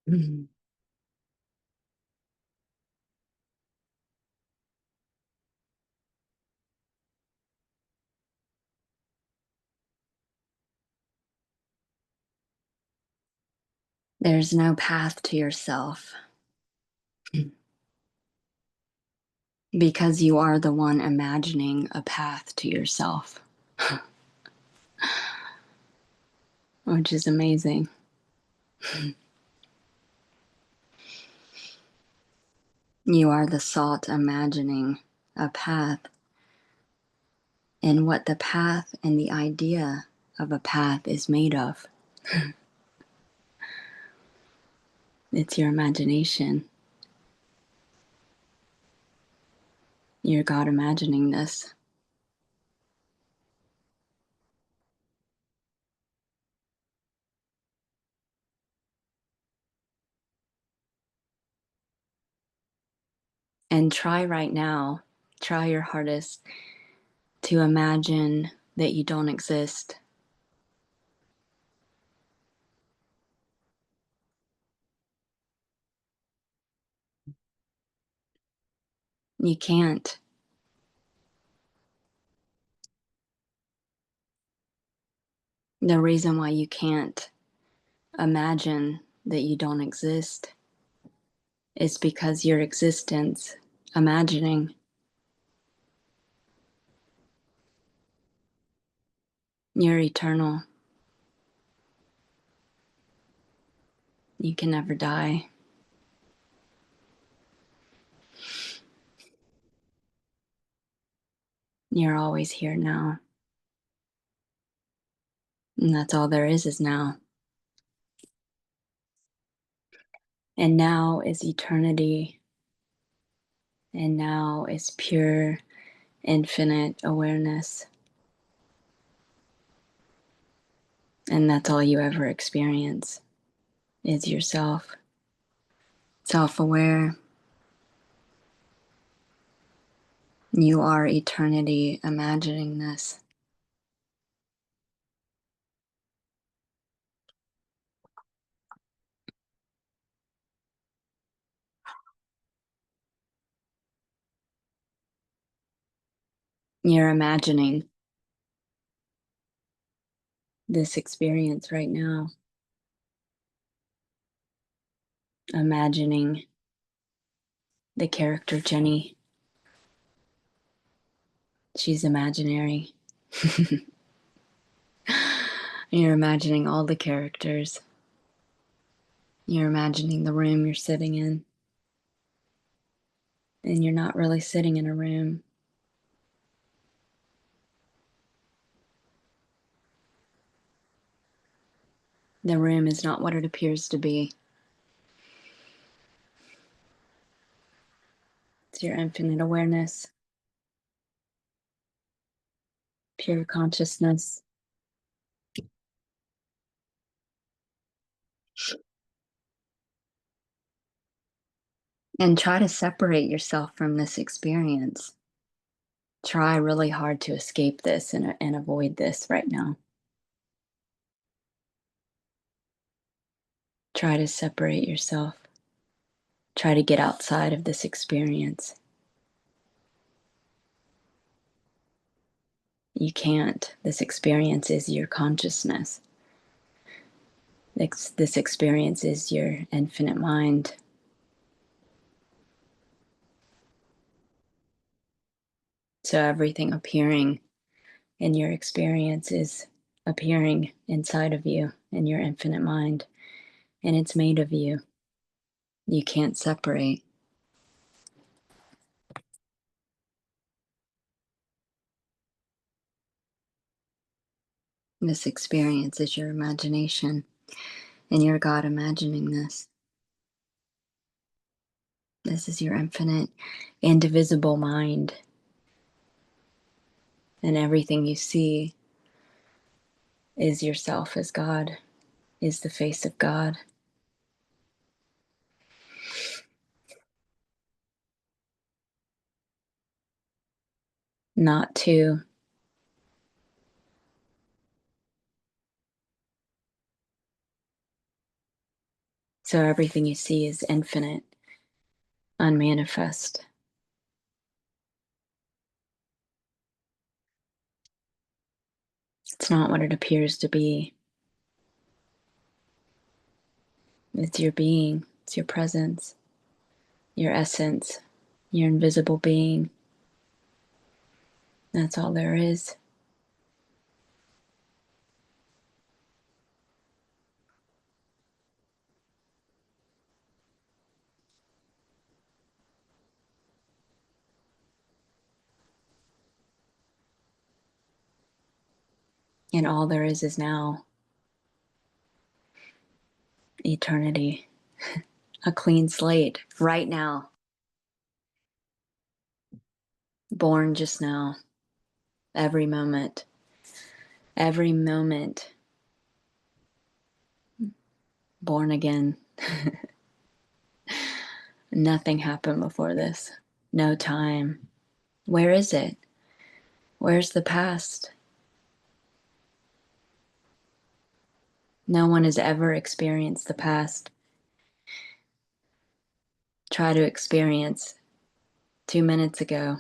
Mhm. There's no path to yourself because you are the one imagining a path to yourself, which is amazing. You are the salt imagining a path, and what the path and the idea of a path is made of. It's your imagination. You're God imagining this. And try right now, try your hardest to imagine that you don't exist. You can't. The reason why you can't imagine that you don't exist is because your existence, imagining, you're eternal. You can never die. You're always here now. And that's all there is now. And now is eternity. And now is pure, infinite awareness. And that's all you ever experience is yourself. Self aware. You are eternity imagining this. You're imagining this experience right now. Imagining the character Ginny. She's imaginary. You're imagining all the characters. You're imagining the room you're sitting in. And you're not really sitting in a room. The room is not what it appears to be. It's your infinite awareness, pure consciousness. And try to separate yourself from this experience. Try really hard to escape this and avoid this right now. Try to separate yourself. Try to get outside of this experience. You can't. This experience is your consciousness. This experience is your infinite mind. So everything appearing in your experience is appearing inside of you in your infinite mind, and it's made of you. You can't separate. This experience is your imagination, and you're God imagining this. This is your infinite, indivisible mind, and everything you see is yourself as God, is the face of God. Not to So everything you see is infinite, unmanifest. It's not what it appears to be. It's your being, it's your presence, your essence, your invisible being. That's all there is. And all there is now. Eternity. A clean slate right now. Born just now. Every moment. Every moment. Born again. Nothing happened before this. No time. Where is it? Where's the past? No one has ever experienced the past. Try to experience 2 minutes ago.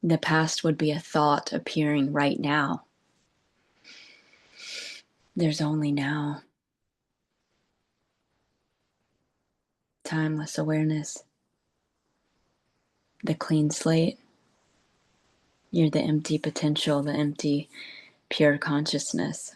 The past would be a thought appearing right now. There's only now. Timeless awareness. The clean slate. You're the empty potential, the empty pure consciousness.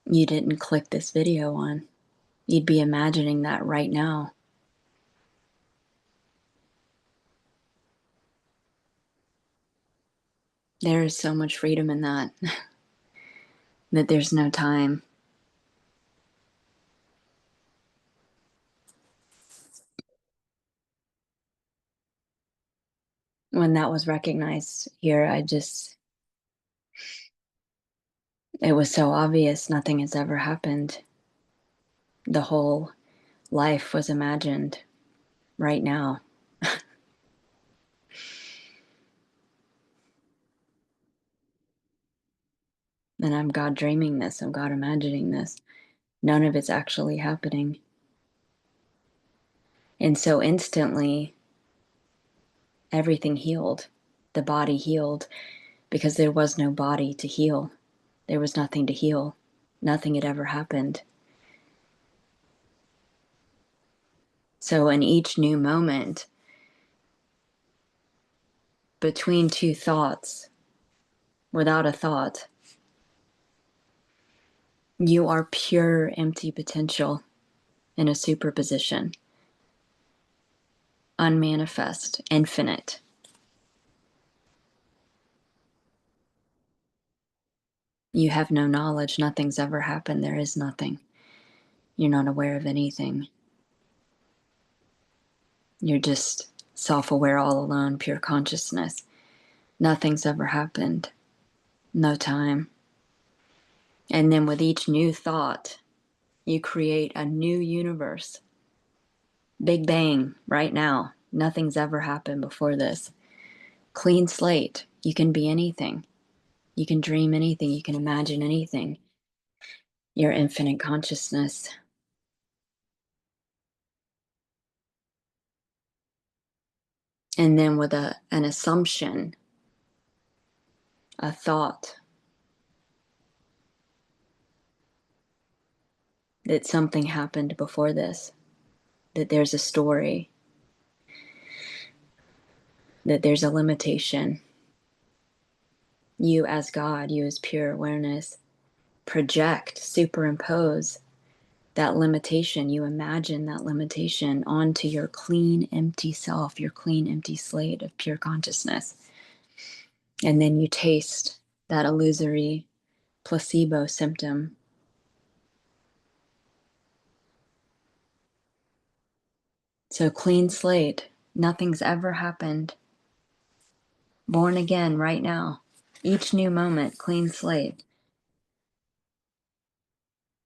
You didn't click this video on. You'd be imagining that right now. There is so much freedom in that, that there's no time. When that was recognized here, it was so obvious nothing has ever happened. The whole life was imagined right now. And I'm God dreaming this, I'm God imagining this. None of it's actually happening. And so instantly, everything healed. The body healed because there was no body to heal. There was nothing to heal. Nothing had ever happened. So in each new moment, between two thoughts, without a thought, you are pure empty potential in a superposition, unmanifest, infinite. You have no knowledge, nothing's ever happened, there is nothing. You're not aware of anything. You're just self-aware, all alone, pure consciousness. Nothing's ever happened. No time. And then with each new thought, you create a new universe. Big bang, right now. Nothing's ever happened before this. Clean slate. You can be anything. You can dream anything. You can imagine anything. Your infinite consciousness. And then with an assumption, a thought that something happened before this, that there's a story, that there's a limitation. You as God, you as pure awareness, project, superimpose that limitation. You imagine that limitation onto your clean, empty self, your clean, empty slate of pure consciousness. And then you taste that illusory placebo symptom So clean slate, nothing's ever happened. Born again right now. Each new moment, clean slate.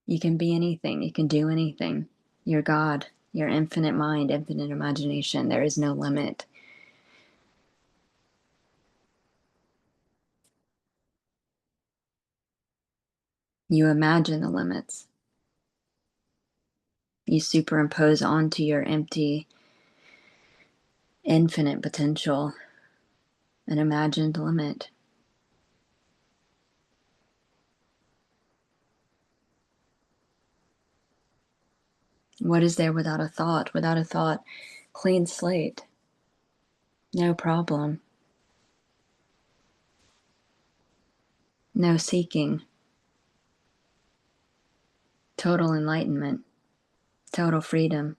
You can be anything, you can do anything. You're God, your infinite mind, infinite imagination. There is no limit. You imagine the limits. You superimpose onto your empty, infinite potential an imagined limit. What is there without a thought? Without a thought, clean slate. No problem. No seeking. Total enlightenment. Total freedom.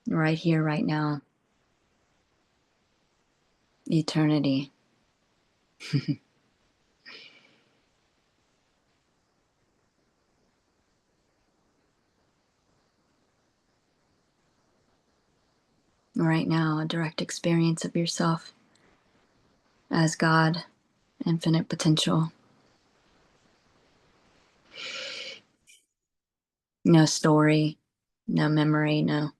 Right here, right now. Eternity. Right now, a direct experience of yourself as God, infinite potential. No story, no memory, no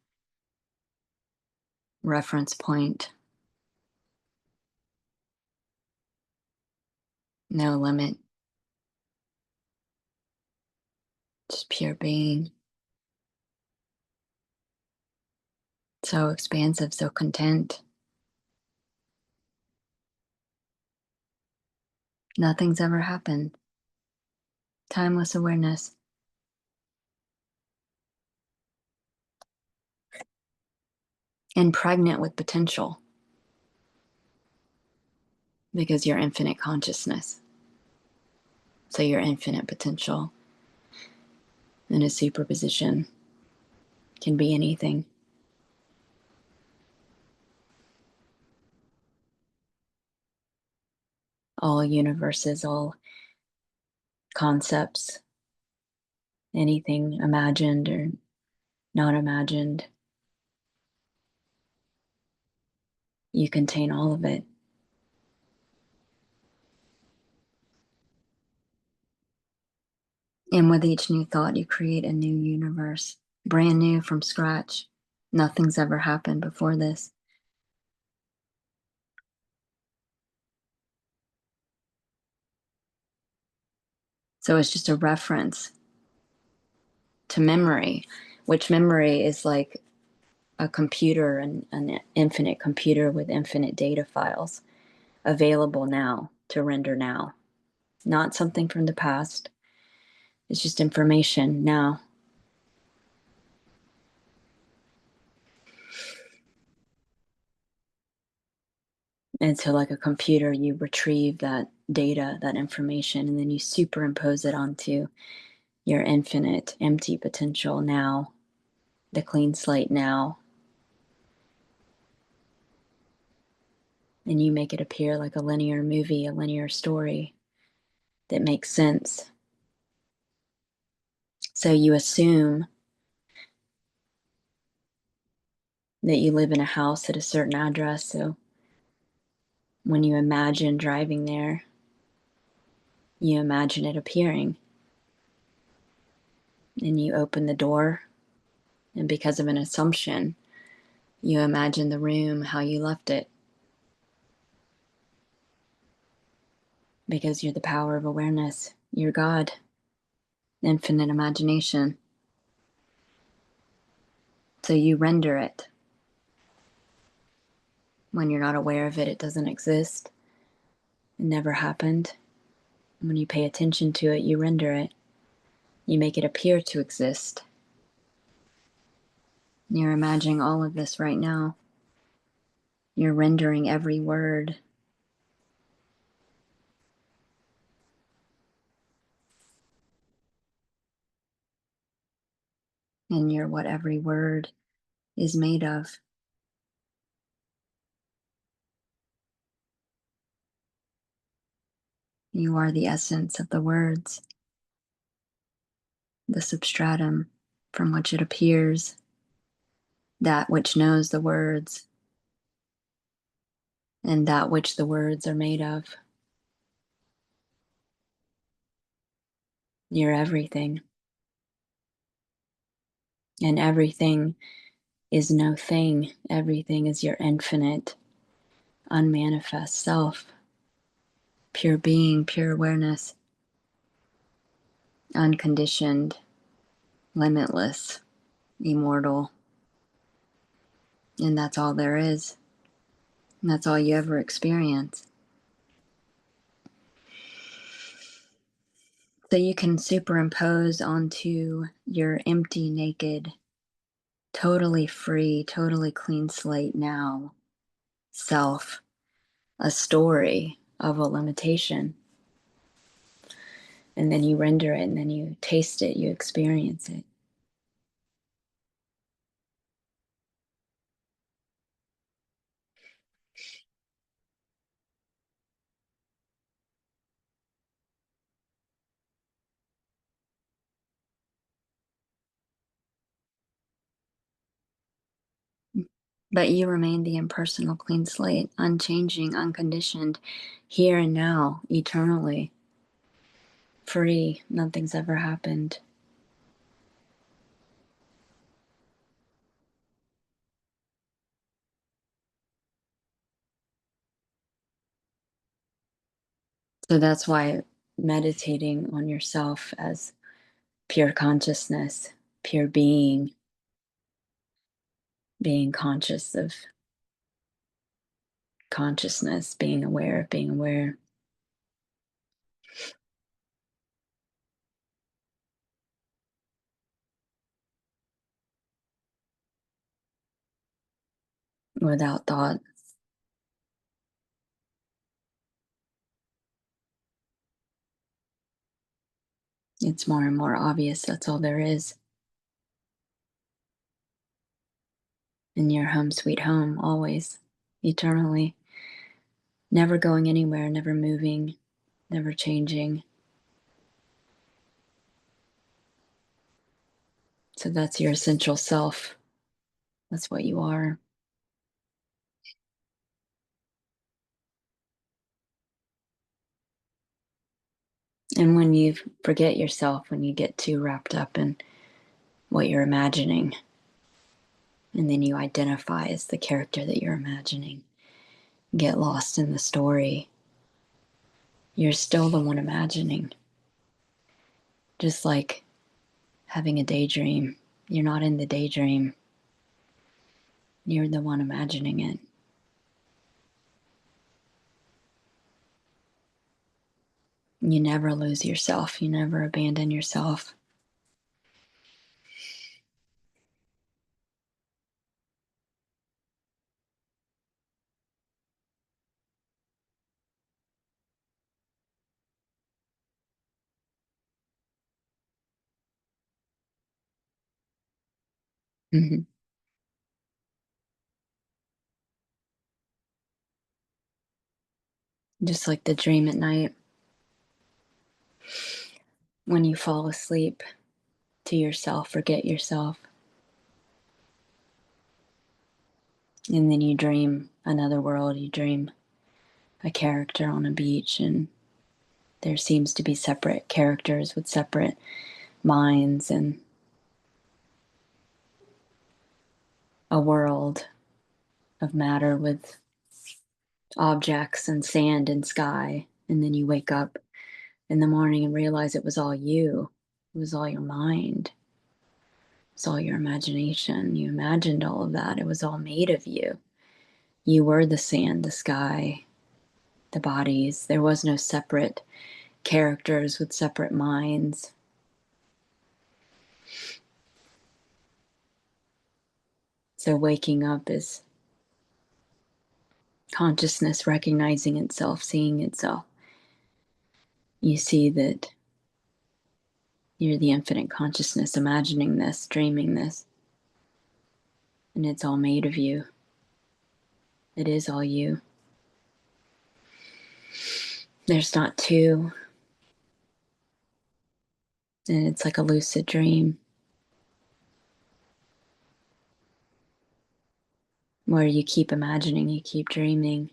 reference point, no limit. Just pure being. So expansive, so content. Nothing's ever happened. Timeless awareness. And pregnant with potential because you're infinite consciousness. So your infinite potential in a superposition can be anything. All universes, all concepts, anything imagined or not imagined. You contain all of it. And with each new thought, you create a new universe, brand new from scratch. Nothing's ever happened before this. So it's just a reference to memory, which memory is like a computer, an infinite computer with infinite data files available now to render now. Not something from the past. It's just information now. And so, like a computer, you retrieve that data, that information, and then you superimpose it onto your infinite empty potential now, the clean slate now. And you make it appear like a linear movie, a linear story that makes sense. So you assume that you live in a house at a certain address. So when you imagine driving there, you imagine it appearing. And you open the door, and because of an assumption, you imagine the room how you left it. Because you're the power of awareness. You're God, infinite imagination. So you render it. When you're not aware of it, it doesn't exist. It never happened. When you pay attention to it, you render it. You make it appear to exist. You're imagining all of this right now. You're rendering every word. And you're what every word is made of. You are the essence of the words, the substratum from which it appears. that which knows the words, and that which the words are made of. You're everything, and everything is no thing. Everything is your infinite, unmanifest self, pure being, pure awareness, unconditioned, limitless, immortal. And that's all there is. And that's all you ever experience. So you can superimpose onto your empty, naked, totally free, totally clean slate now self a story of a limitation. And then you render it, and then you taste it, you experience it. But you remain the impersonal, clean slate, unchanging, unconditioned, here and now, eternally, free. Nothing's ever happened. So that's why meditating on yourself as pure consciousness, pure being, being conscious of consciousness, being aware of being aware, without thought. It's more and more obvious that's all there is. In your home, sweet home, always, eternally, never going anywhere, never moving, never changing. So that's your essential self. That's what you are. And when you forget yourself, when you get too wrapped up in what you're imagining, and then you identify as the character that you're imagining, get lost in the story, you're still the one imagining. Just like having a daydream, you're not in the daydream, you're the one imagining it. You never lose yourself, you never abandon yourself. Mm-hmm. Just like the dream at night, when you fall asleep to yourself, forget yourself, and then you dream another world, you dream a character on a beach, and there seems to be separate characters with separate minds and a world of matter with objects and sand and sky. And then you wake up in the morning and realize it was all you. It was all your mind. It was all your imagination. You imagined all of that. It was all made of you. You were the sand, the sky, the bodies. There was no separate characters with separate minds. So waking up is consciousness recognizing itself, seeing itself. You see that you're the infinite consciousness imagining this, dreaming this, and it's all made of you. It is all you. There's not two, and it's like a lucid dream. where you keep imagining, you keep dreaming,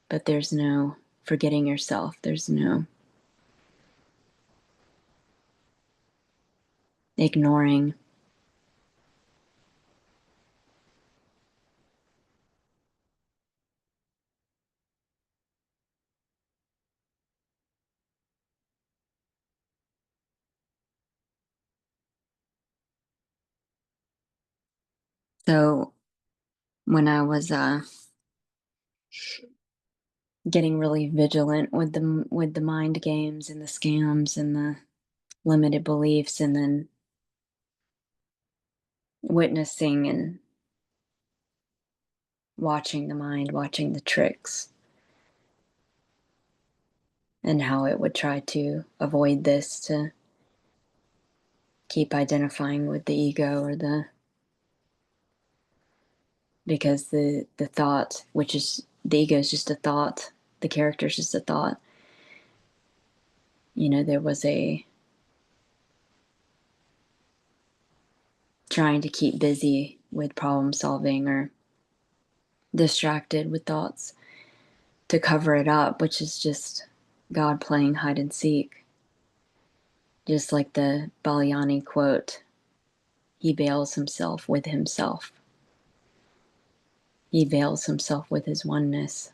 but there's no forgetting yourself. There's no ignoring. So when I was getting really vigilant with the mind games and the scams and the limited beliefs, and then witnessing and watching the mind, watching the tricks, and how it would try to avoid this, to keep identifying with the ego, or because the thought, which is the ego, is just a thought, the character is just a thought. There was a trying to keep busy with problem solving or distracted with thoughts to cover it up, which is just God playing hide and seek. Just like the Balayani quote, he veils himself with himself. He veils himself with his oneness.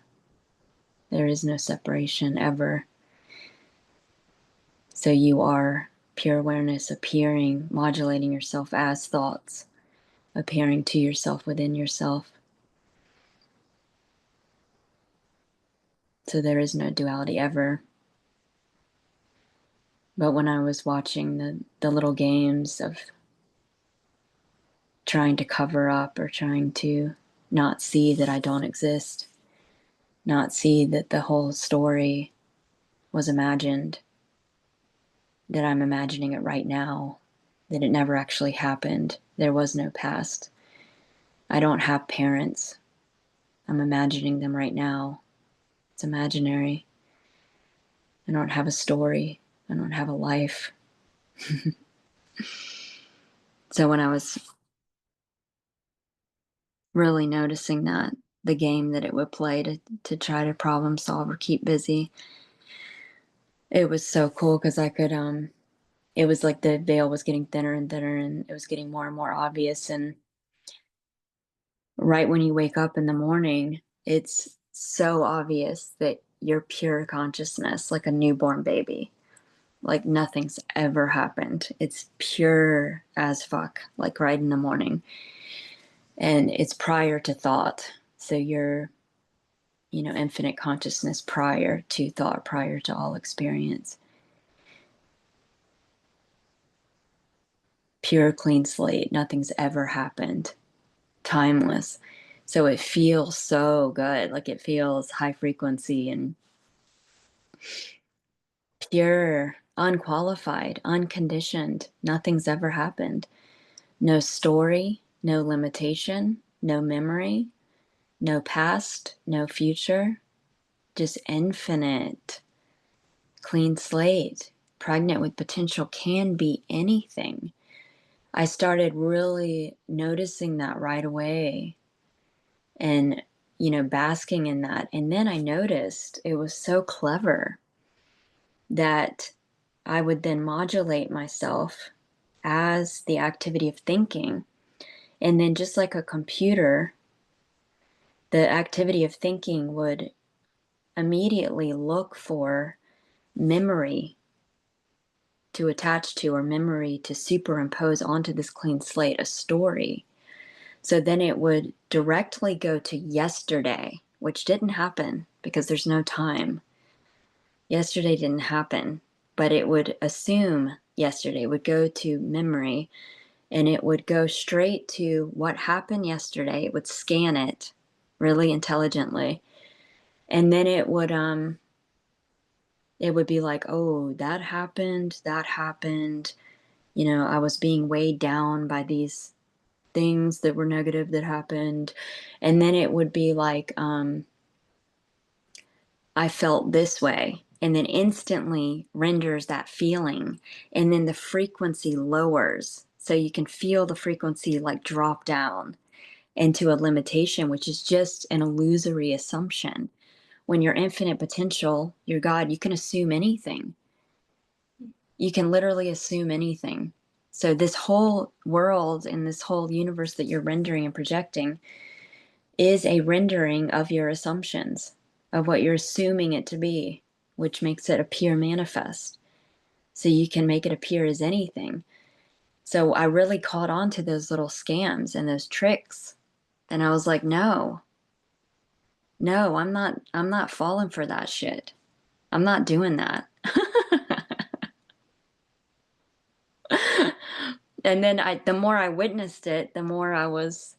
There is no separation ever. So you are pure awareness appearing, modulating yourself as thoughts, appearing to yourself within yourself. So there is no duality ever. But when I was watching the little games of trying to cover up, or trying to not see that I don't exist, not see that the whole story was imagined, that I'm imagining it right now, that it never actually happened. There was no past. I don't have parents. I'm imagining them right now. It's imaginary. I don't have a story. I don't have a life. So when I was really noticing that, the game that it would play to try to problem solve or keep busy, it was so cool, because I could, it was like the veil was getting thinner and thinner, and it was getting more and more obvious. And right when you wake up in the morning, it's so obvious that you're pure consciousness, like a newborn baby. Like nothing's ever happened. It's pure as fuck, like right in the morning. And it's prior to thought. So you're, infinite consciousness prior to thought, prior to all experience. Pure clean slate. Nothing's ever happened. Timeless. So it feels so good. Like it feels high frequency and pure, unqualified, unconditioned. Nothing's ever happened. No story, no limitation, no memory, no past, no future. Just infinite, clean slate, pregnant with potential, can be anything. I started really noticing that right away, and basking in that. And then I noticed it was so clever that I would then modulate myself as the activity of thinking. And then, just like a computer, the activity of thinking would immediately look for memory to attach to, or memory to superimpose onto this clean slate, a story. So then it would directly go to yesterday, which didn't happen because there's no time. Yesterday didn't happen, but it would assume yesterday, would go to memory, and it would go straight to what happened yesterday. It would scan it really intelligently. And then it would be like, oh, that happened, that happened. I was being weighed down by these things that were negative that happened. And then it would be like, I felt this way, and then instantly renders that feeling, and then the frequency lowers. So you can feel the frequency like drop down into a limitation, which is just an illusory assumption. When you're infinite potential, you're God, you can assume anything. You can literally assume anything. So this whole world and this whole universe that you're rendering and projecting is a rendering of your assumptions, of what you're assuming it to be, which makes it appear manifest. So you can make it appear as anything. So I really caught on to those little scams and those tricks. And I was like, no, no, I'm not falling for that shit. I'm not doing that. And then the more I witnessed it, the more I was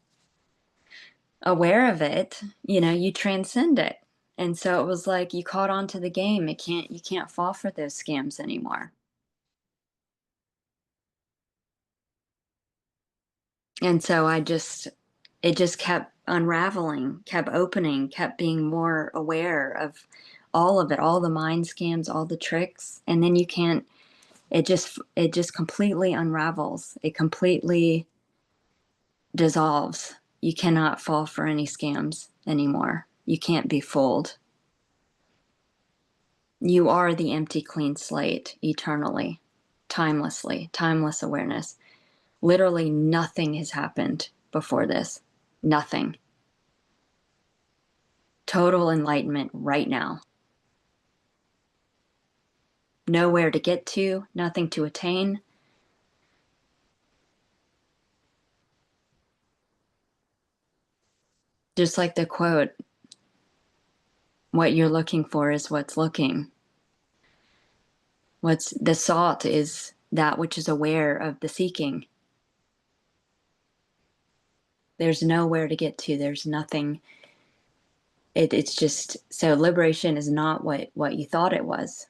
aware of it, you transcend it. And so it was like you caught on to the game. You can't fall for those scams anymore. And so it just kept unraveling, kept opening, kept being more aware of all of it, all the mind scams, all the tricks. And then it just completely unravels. It completely dissolves. You cannot fall for any scams anymore. You can't be fooled. You are the empty, clean slate eternally, timelessly, timeless awareness. Literally nothing has happened before this. Nothing. Total enlightenment right now. Nowhere to get to, nothing to attain. Just like the quote, what you're looking for is what's looking. What's the sought is that which is aware of the seeking. There's nowhere to get to. There's nothing. It's just, so liberation is not what you thought it was.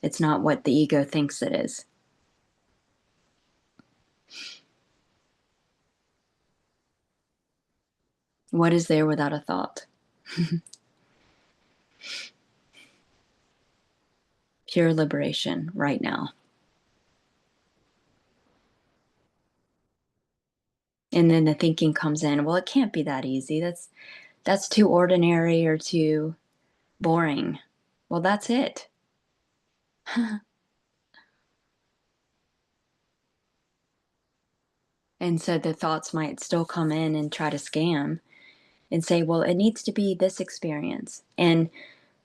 It's not what the ego thinks it is. What is there without a thought? Pure liberation right now. And then the thinking comes in, well, it can't be that easy. That's too ordinary or too boring. Well, that's it. And so the thoughts might still come in and try to scam and say, well, it needs to be this experience. And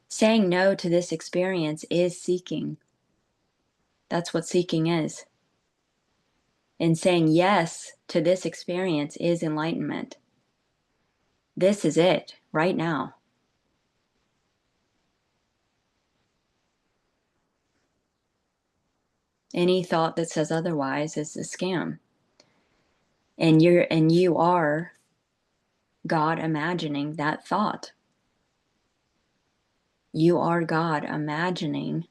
saying no to this experience is seeking. That's what seeking is. And saying yes to this experience is enlightenment. This is it right now. Any thought that says otherwise is a scam. And you are God imagining that thought. You are God imagining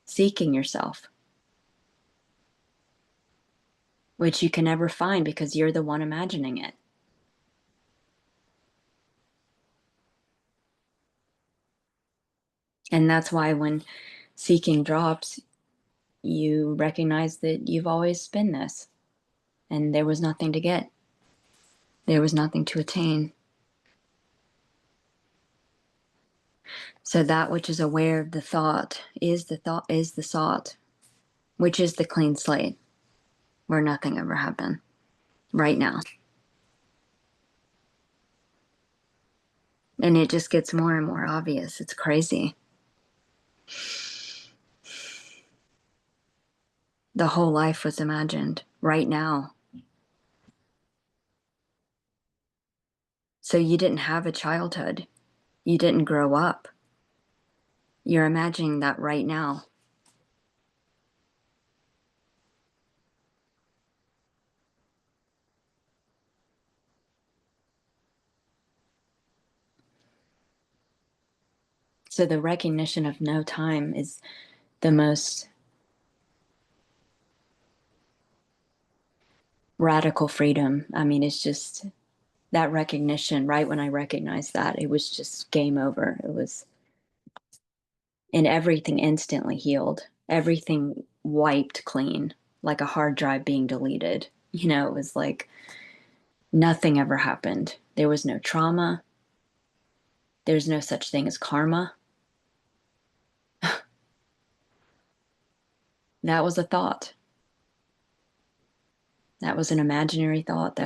seeking yourself, which you can never find because you're the one imagining it. And that's why when seeking drops, you recognize that you've always been this and there was nothing to get. There was nothing to attain. So that which is aware of the thought is the sought, which is the clean slate where nothing ever happened right now. And it just gets more and more obvious. It's crazy. The whole life was imagined right now. So you didn't have a childhood. You didn't grow up. You're imagining that right now. So the recognition of no time is the most radical freedom. I mean, it's just that recognition. Right when I recognized that, it was just game over. It was, and everything instantly healed, everything wiped clean. like a hard drive being deleted. It was like nothing ever happened. There was no trauma. There's no such thing as karma. That was a thought. That was an imaginary thought.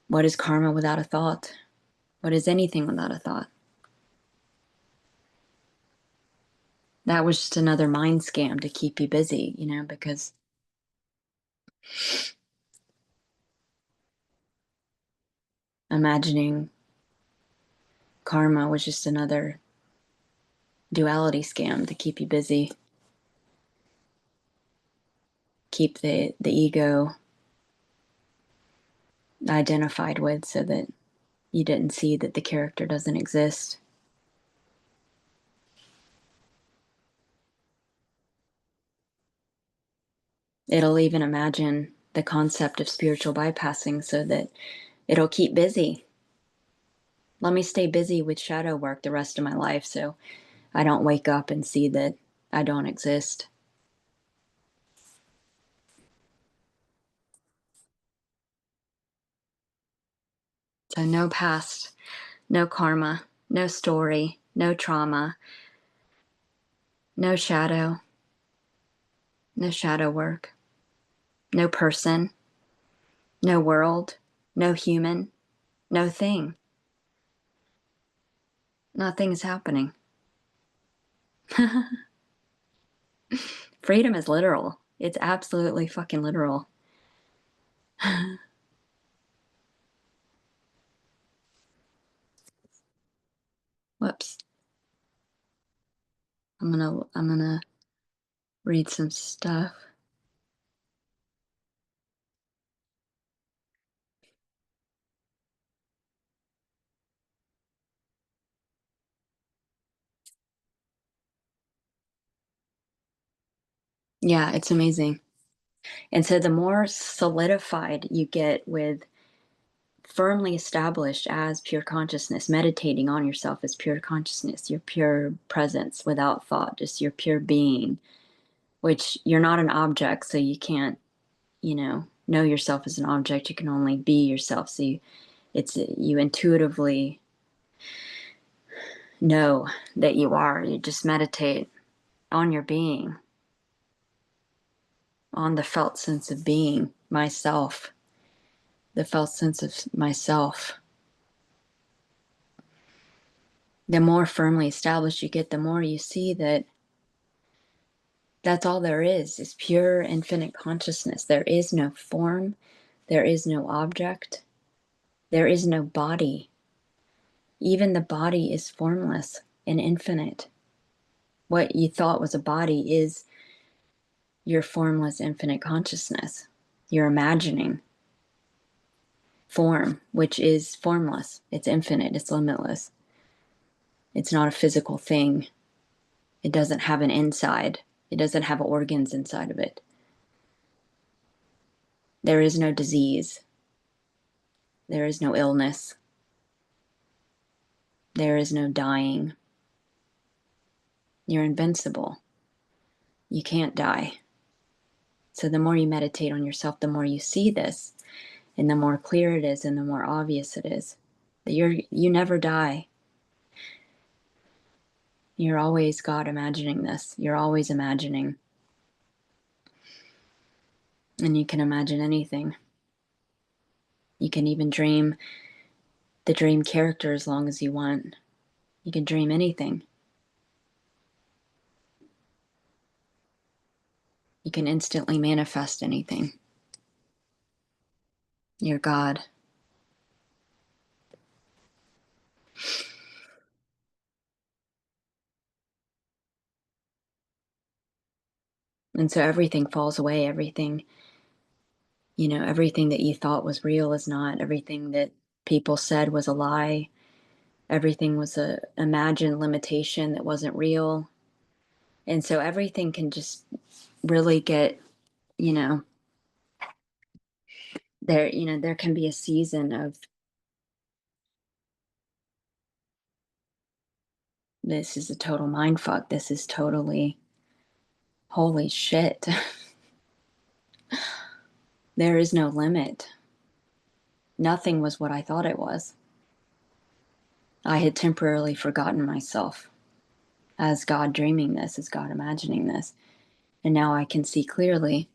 What is karma without a thought? What is anything without a thought? That was just another mind scam to keep you busy, because imagining karma was just another duality scam to keep you busy, keep the ego identified with, so that you didn't see that the character doesn't exist. It'll even imagine the concept of spiritual bypassing so that it'll keep busy. Let me stay busy with shadow work the rest of my life so I don't wake up and see that I don't exist. So no past, no karma, no story, no trauma, no shadow, no shadow work, no person, no world, no human, no thing. Nothing is happening. Freedom is literal. It's absolutely fucking literal. Whoops. I'm gonna read some stuff. Yeah, it's amazing. And so the more solidified you get with firmly established as pure consciousness, meditating on yourself as pure consciousness, your pure presence without thought, just your pure being, which you're not an object, so you can't, know yourself as an object. You can only be yourself. So you intuitively know that you are. You just meditate on your being, on the felt sense of being, myself, the felt sense of myself. The more firmly established you get, the more you see that that's all there is pure infinite consciousness. There is no form, there is no object, there is no body. Even the body is formless and infinite. What you thought was a body is your formless infinite consciousness. You're imagining form, which is formless. It's infinite, it's limitless. It's not a physical thing. It doesn't have an inside. It doesn't have organs inside of it. There is no disease. There is no illness. There is no dying. You're invincible. You can't die. So the more you meditate on yourself, the more you see this, and the more clear it is, and the more obvious it is that you never die. You're always God imagining this. You're always imagining. And you can imagine anything. You can even dream the dream character as long as you want. You can dream anything. You can instantly manifest anything. You're God. And so everything falls away. Everything that you thought was real is not. Everything that people said was a lie. Everything was a imagined limitation that wasn't real. And so everything can just really get, you know, there can be a season of this is a total mind fuck. This is totally Holy shit. There is no limit. Nothing was what I thought it was. I had temporarily forgotten myself as God dreaming this, as God imagining this. And now I can see clearly.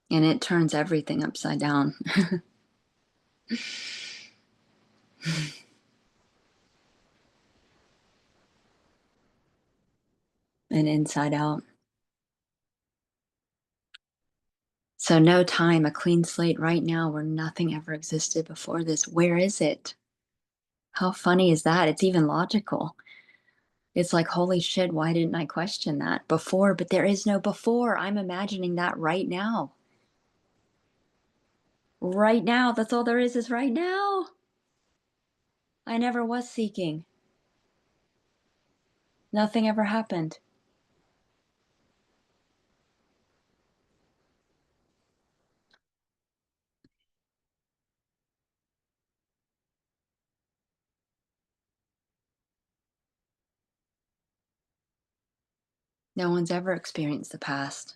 And it turns everything upside down. And inside out. So no time, a clean slate right now where nothing ever existed before this. Where is it? How funny is that? It's even logical. It's like, holy shit, why didn't I question that before? But there is no before. I'm imagining that right now. Right now. That's all there is right now. I never was seeking. Nothing ever happened. No one's ever experienced the past.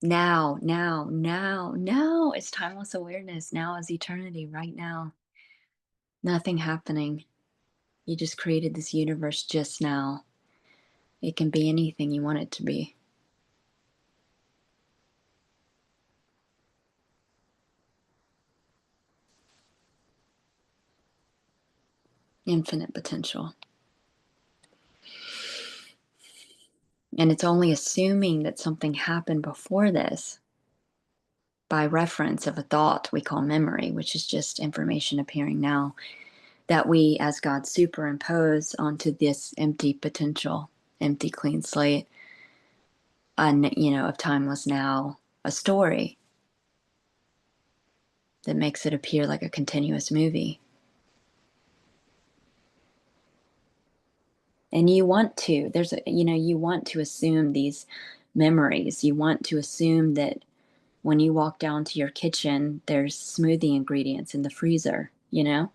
Now, now, now, now is timeless awareness. Now is eternity, right now. Nothing happening. You just created this universe just now. It can be anything you want it to be. Infinite potential. And it's only assuming that something happened before this by reference of a thought we call memory, which is just information appearing now, that we as God superimpose onto this empty potential, empty clean slate, of timeless now, a story that makes it appear like a continuous movie. And you want to, you want to assume these memories. You want to assume that when you walk down to your kitchen, there's smoothie ingredients in the freezer, You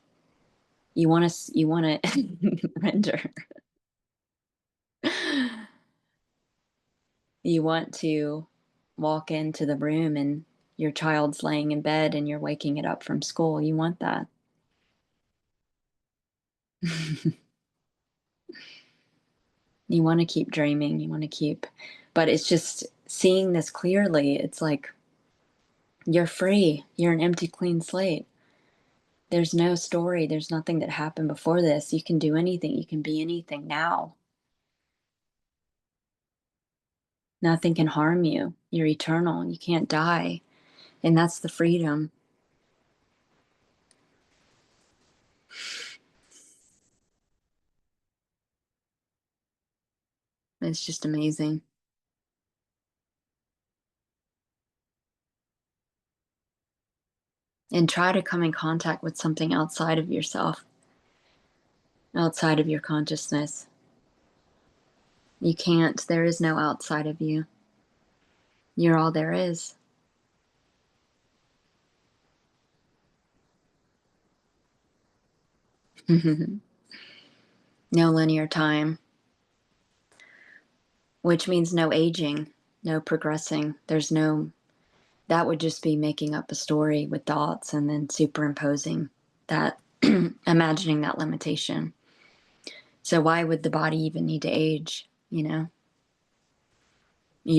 want to render. You want to walk into the room and your child's laying in bed and you're waking it up from school. You want that. You want to keep dreaming. You want to keep, but it's just seeing this clearly. It's like you're free. You're an empty, clean slate. There's no story. There's nothing that happened before this. You can do anything. You can be anything now. Nothing can harm you. You're eternal. You can't die. And that's the freedom. It's just amazing. And try to come in contact with something outside of yourself, outside of your consciousness. You can't. There is no outside of you. You're all there is. No linear time, which means no aging, no progressing. That would just be making up a story with thoughts and then superimposing that, imagining that limitation. So why would the body even need to age, You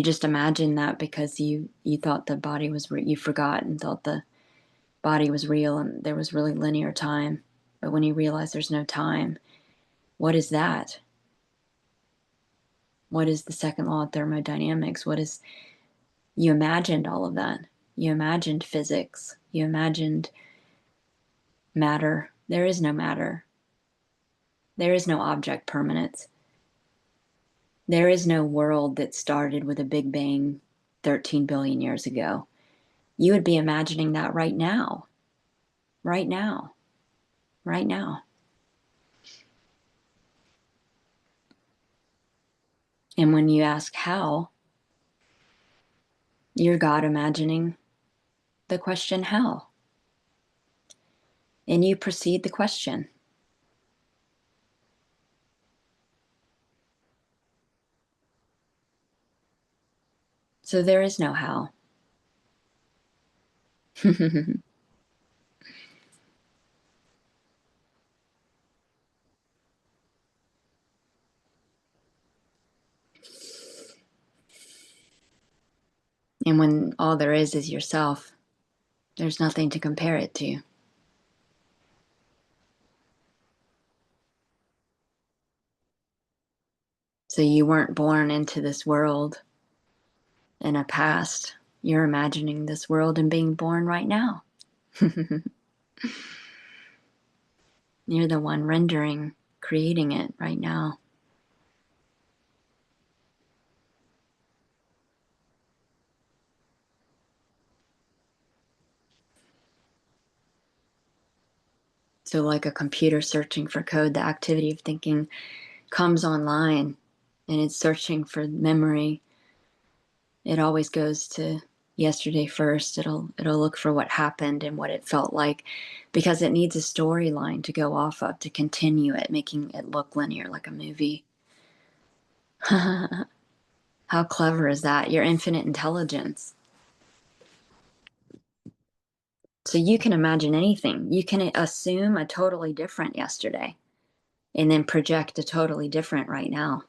just imagine that because you thought the body was, you forgot and thought the body was real and there was really linear time. But when you realize there's no time, what is that? What is the second law of thermodynamics? You imagined all of that. You imagined physics. You imagined matter. There is no matter. There is no object permanence. There is no world that started with a Big Bang 13 billion years ago. You would be imagining that right now. Right now. Right now. And when you ask how, you're God imagining the question how. And you precede the question. So there is no how. And when all there is yourself, there's nothing to compare it to. So you weren't born into this world in a past. You're imagining this world and being born right now. You're the one rendering, creating it right now. So, like a computer searching for code, the activity of thinking comes online and it's searching for memory. It always goes to yesterday first. It'll look for what happened and what it felt like, because it needs a storyline to go off of to continue it, making it look linear like a movie. How clever is that? Your infinite intelligence. So you can imagine anything. You can assume a totally different yesterday and then project a totally different right now.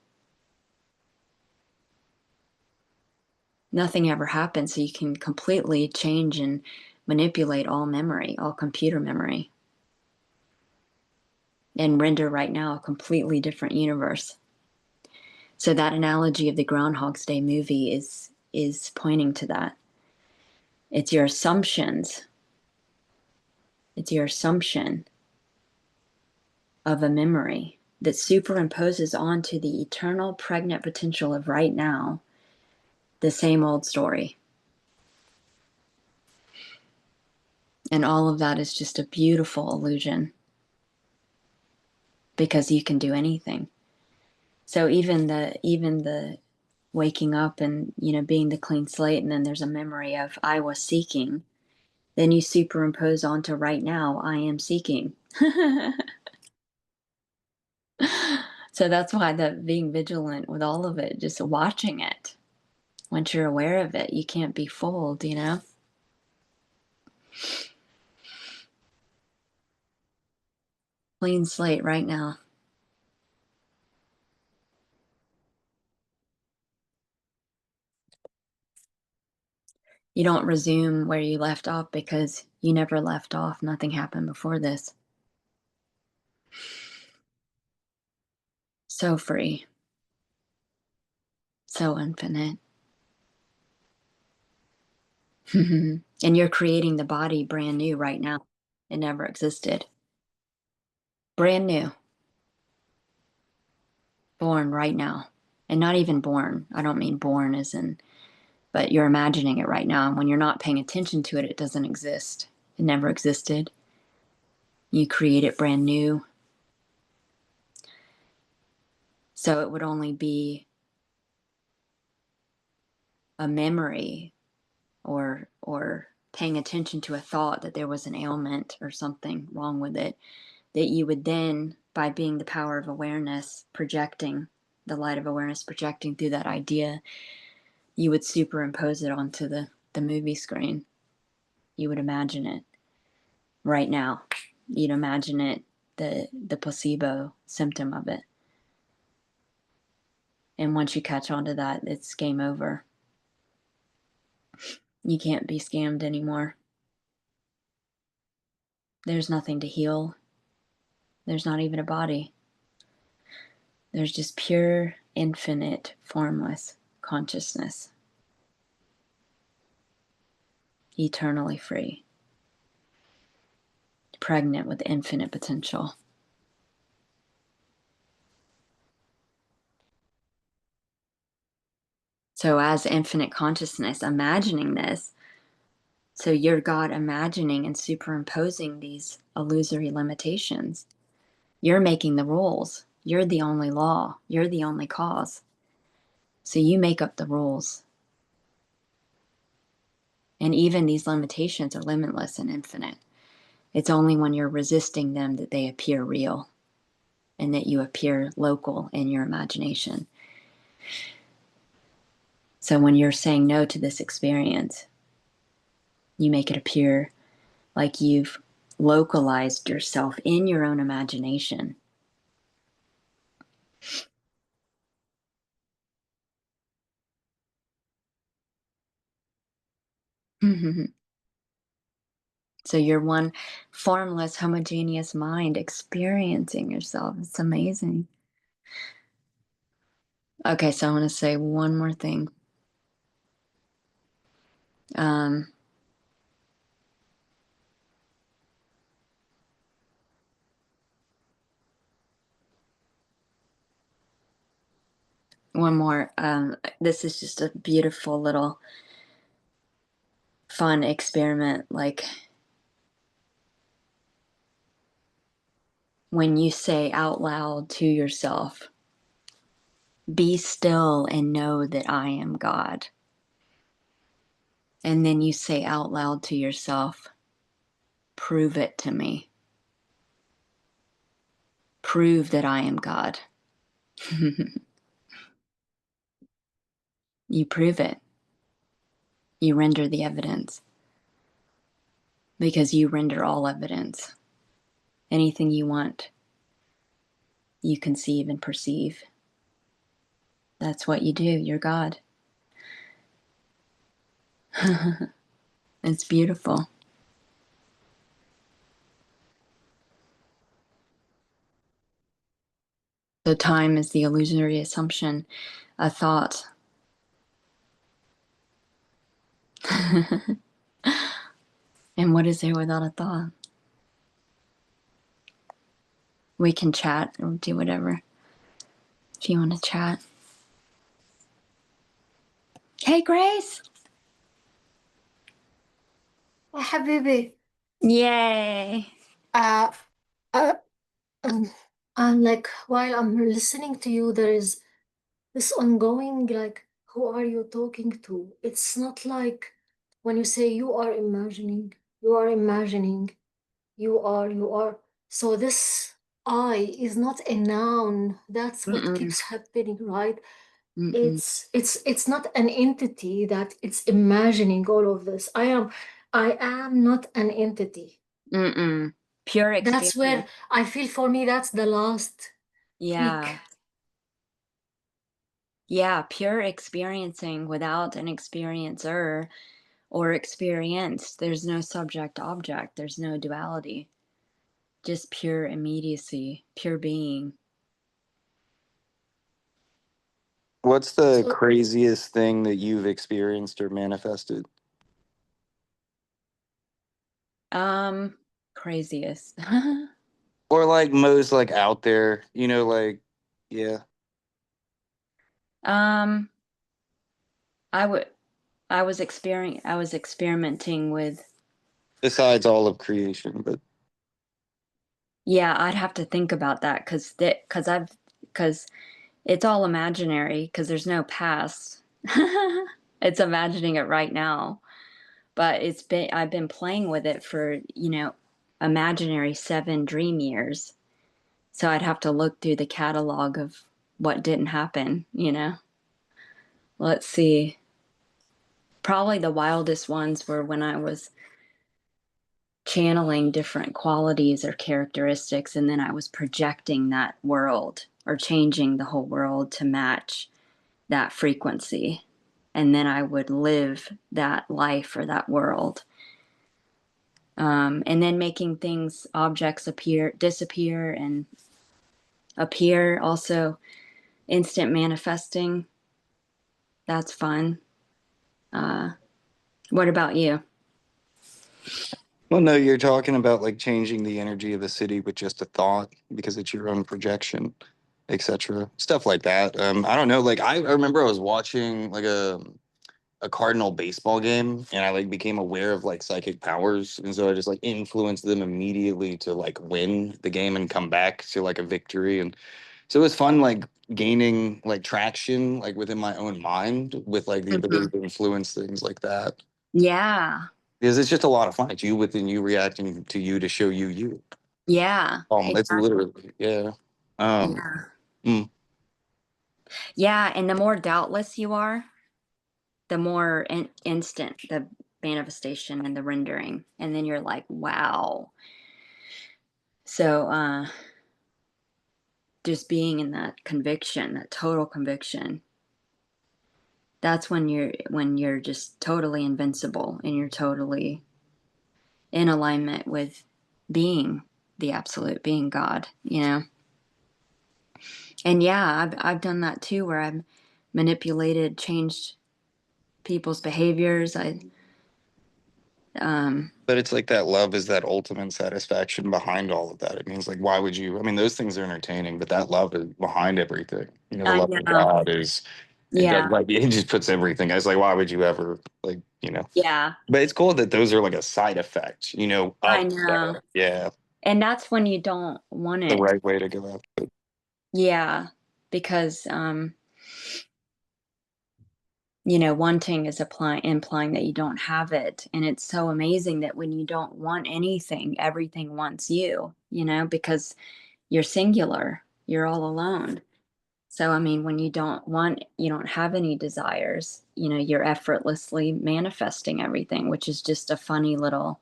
Nothing ever happens, so you can completely change and manipulate all memory, all computer memory, and render right now a completely different universe. So that analogy of the Groundhog's Day movie is pointing to that. It's your assumptions. It's your assumption of a memory that superimposes onto the eternal pregnant potential of right now the same old story. And all of that is just a beautiful illusion, because you can do anything. So even the waking up and being the clean slate, and then there's a memory of I was seeking, then you superimpose onto right now I am seeking. So that's why that being vigilant with all of it, just watching it. Once you're aware of it, you can't be fooled. Clean slate right now. You don't resume where you left off because you never left off. Nothing happened before this. So free. So infinite. And you're creating the body brand new right now. It never existed. Brand new. Born right now. And not even born. I don't mean born as in, but you're imagining it right now. And when you're not paying attention to it, it doesn't exist. It never existed. You create it brand new. So it would only be a memory or paying attention to a thought that there was an ailment or something wrong with it, that you would then, by being the power of awareness, projecting the light of awareness, projecting through that idea, you would superimpose it onto the movie screen. You would imagine it right now. You'd imagine it, the placebo symptom of it. And once you catch on to that, it's game over. You can't be scammed anymore. There's nothing to heal. There's not even a body. There's just pure, infinite, formless consciousness. Eternally free. Pregnant with infinite potential. So as infinite consciousness, imagining this, so you're God imagining and superimposing these illusory limitations. You're making the rules. You're the only law. You're the only cause. So you make up the rules. And even these limitations are limitless and infinite. It's only when you're resisting them that they appear real and that you appear local in your imagination. So when you're saying no to this experience, you make it appear like you've localized yourself in your own imagination. So you're one formless, homogeneous mind experiencing yourself. It's amazing. Okay, so I want to say one more thing. Um, one more. This is just a beautiful little fun experiment. Like when you say out loud to yourself, be still and know that I am God. And then you say out loud to yourself, prove it to me. Prove that I am God. You prove it. You render the evidence because you render all evidence. Anything you want, you conceive and perceive. That's what you do. You're God. It's beautiful. So time is the illusory assumption, a thought. And what is there without a thought? We can chat or do whatever if you want to chat. Hey, Grace. حبيبي Yay. uh, uh, I'm like while I'm listening to you there is this ongoing like who are you talking to? It's not like when you say you are imagining, you are so this I is not a noun. That's what Mm-mm. keeps happening, right? Mm-mm. It's not an entity that it's imagining all of this. I am not an entity. Mm-mm. Pure That's experience. where I feel for me that's the last tweak. Yeah. Yeah. Pure experiencing without an experiencer or experience. There's no subject object, there's no duality, just pure immediacy, pure being. What's the So craziest thing that you've experienced or manifested? Um, Craziest. Or like most like out there, like yeah. um, I would. I was experimenting with. Besides all of creation, but Yeah, I'd have to think about that because it's all imaginary because there's no past. It's imagining it right now, but I've been playing with it for imaginary 7 dream years. So I'd have to look through the catalog of what didn't happen. Let's see. Probably the wildest ones were when I was channeling different qualities or characteristics, and then I was projecting that world or changing the whole world to match that frequency. And then I would live that life or that world. And then making things, objects disappear and appear. Also, instant manifesting. That's fun. Uh, what about you? well no, you're talking about like changing the energy of the city with just a thought because it's your own projection, etc. Stuff like that. I don't know, like I remember I was watching like a Cardinal baseball game and I like became aware of like psychic powers and so I just like influenced them immediately to like win the game and come back to like a victory and so it was fun like gaining like traction like within my own mind with like the ability Mhm. to influence things like that Yeah. because it's just a lot of fun. It's you within you reacting to you to show you you. Yeah. It's Exactly. literally yeah. Um Yeah. mm, Yeah. And the more doubtless you are, the more instant the manifestation and the rendering, and then you're like, wow. So just being in that conviction, that total conviction, that's when you're just totally invincible, and you're totally in alignment with being the absolute, being God, you know. And yeah, I've done that too, where I've manipulated, changed people's behaviors. But it's like that love is that ultimate satisfaction behind all of that. It means like, why would you? I mean, those things are entertaining, but that love is behind everything. You know, the I love of know. God is, it does Yeah. like, it just puts everything. It's like, why would you ever, like, you know? Yeah. But it's cool that those are like a side effect, you know, I of know. that. Yeah, And that's when you don't want the it. right way to go after it. Yeah. Because you know, wanting is implying that you don't have it. And it's so amazing that when you don't want anything, everything wants you, you know, because you're singular, you're all alone. So, I mean, when you don't have any desires, you know, you're effortlessly manifesting everything, which is just a funny little,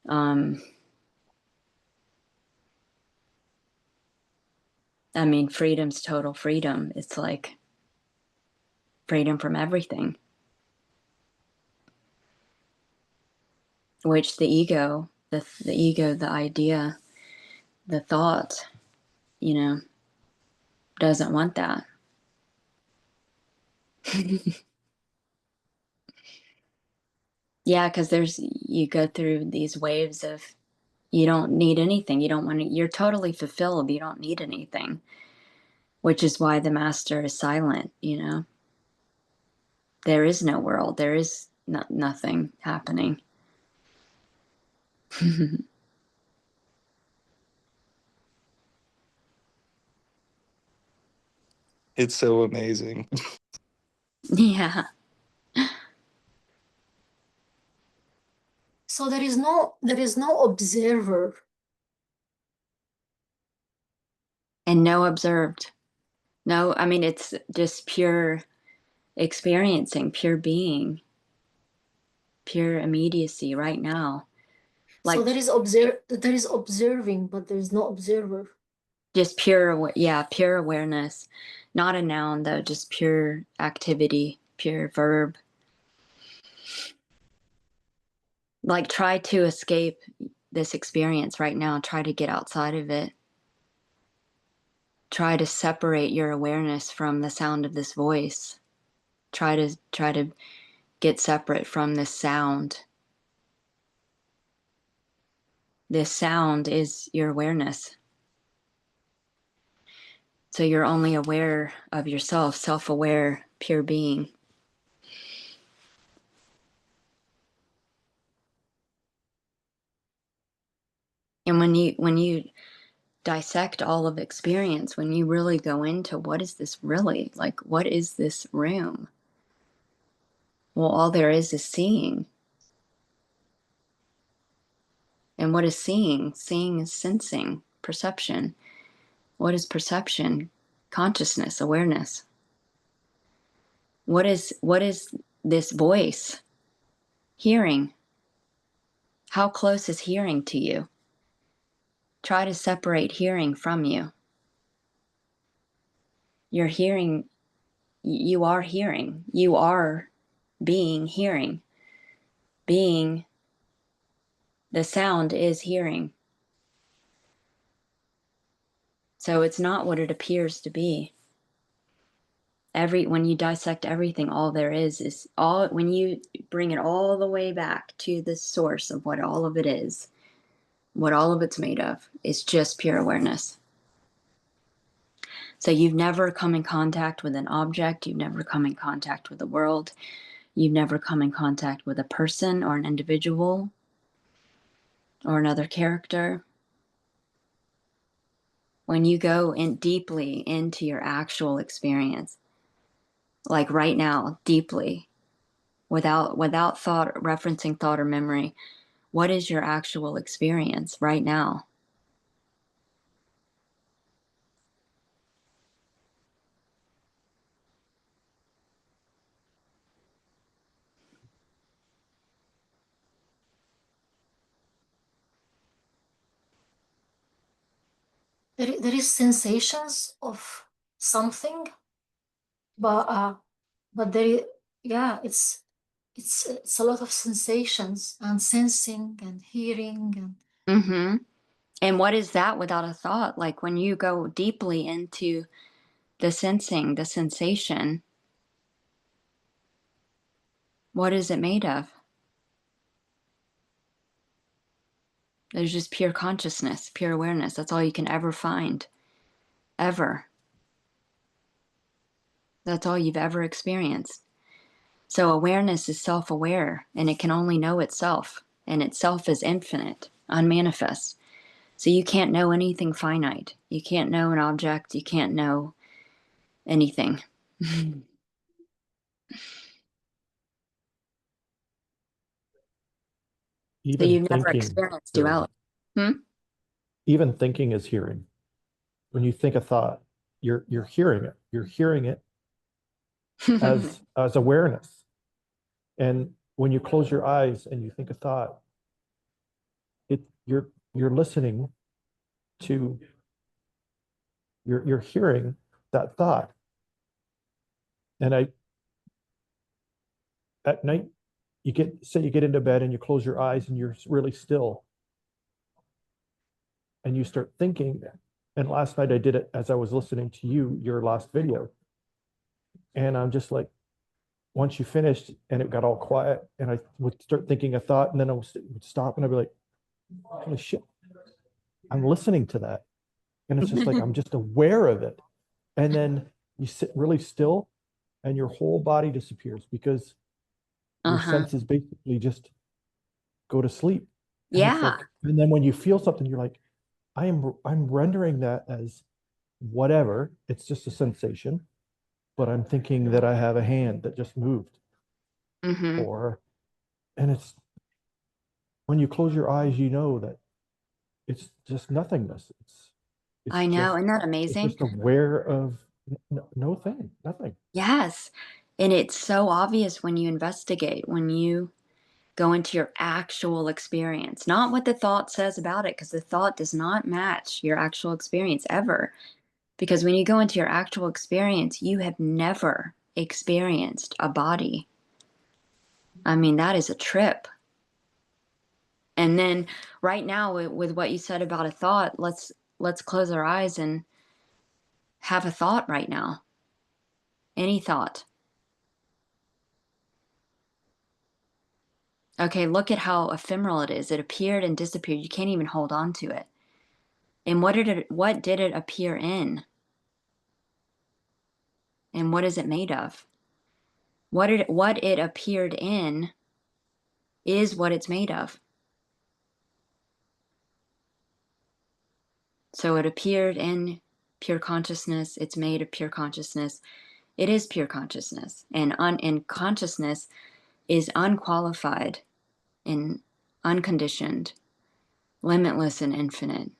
um, I mean, freedom's total freedom. It's like freedom from everything, which the ego, the idea, the thought, you know, doesn't want that. Yeah, because you go through these waves of you don't need anything. You don't want to, you're totally fulfilled. You don't need anything, which is why the master is silent, you know. There is no world. There is nothing happening. It's so amazing. Yeah. So there is no observer. And no observed. No, I mean, it's just pure experiencing, pure being, pure immediacy right now. So Like there is observing, but there is no observer. just pure, yeah, pure awareness. Not a noun, though, just pure activity, pure verb. Like try to escape this experience right now. Try to get outside of it. Try to separate your awareness from the sound of this voice. Try to get separate from this sound. This sound is your awareness. So you're only aware of yourself, self-aware, pure being. And when you dissect all of experience, when you really go into what is this really? Like, what is this room? Well, all there is seeing. And what is seeing? Seeing is sensing, perception. What is perception? Consciousness, awareness. What is this voice? Hearing. How close is hearing to you? Try to separate hearing from you. You're hearing, you are hearing. You are being hearing. Being, the sound is hearing. So it's not what it appears to be. When you dissect everything, all there is all, when you bring it all the way back to the source of what all of it is, what all of it's made of, is just pure awareness. So you've never come in contact with an object, you've never come in contact with the world, you've never come in contact with a person or an individual or another character. When you go in deeply into your actual experience, like right now, deeply, without thought, referencing thought or memory, what is your actual experience right now? there is sensations of something, but there, yeah, it's a lot of sensations and sensing and hearing and Mm-hmm. And what is that without a thought? Like when you go deeply into the sensing, the sensation, what is it made of? There's just pure consciousness, pure awareness. That's all you can ever find. Ever. That's all you've ever experienced. So awareness is self-aware, and it can only know itself. And itself is infinite, unmanifest. So you can't know anything finite. You can't know an object. You can't know anything. So Even you've never thinking, experienced hearing. duality. Hmm? Even thinking is hearing. When you think a thought, you're hearing it. You're hearing it as awareness. And when you close your eyes and you think a thought, you're listening to, you're hearing that thought. And at night, you get into bed and you close your eyes and you're really still and you start thinking. And last night I did it as I was listening to your last video. And I'm just like, once you finished and it got all quiet and I would start thinking a thought and then I would stop and I'd be like, holy shit, I'm listening to that. And it's just like, I'm just aware of it. And then you sit really still and your whole body disappears because your senses basically just go to sleep. And it's Yeah. like, and then when you feel something, you're like, I'm rendering that as whatever. It's just a sensation, but I'm thinking that I have a hand that just moved. Mm-hmm. And it's when you close your eyes, you know that it's just nothingness. It's I know. just, Isn't that it's amazing? just aware of no thing, nothing. Yes. And it's so obvious when you investigate, when you go into your actual experience, not what the thought says about it, because the thought does not match your actual experience ever. Because when you go into your actual experience, you have never experienced a body. I mean, that is a trip. And then right now with what you said about a thought, let's close our eyes and have a thought right now. Any thought. Okay, look at how ephemeral it is. It appeared and disappeared. You can't even hold on to it. And what did it appear in? And what is it made of? What it appeared in is what it's made of. So it appeared in pure consciousness. It's made of pure consciousness. It is pure consciousness. And consciousness is unqualified and unconditioned, limitless and infinite.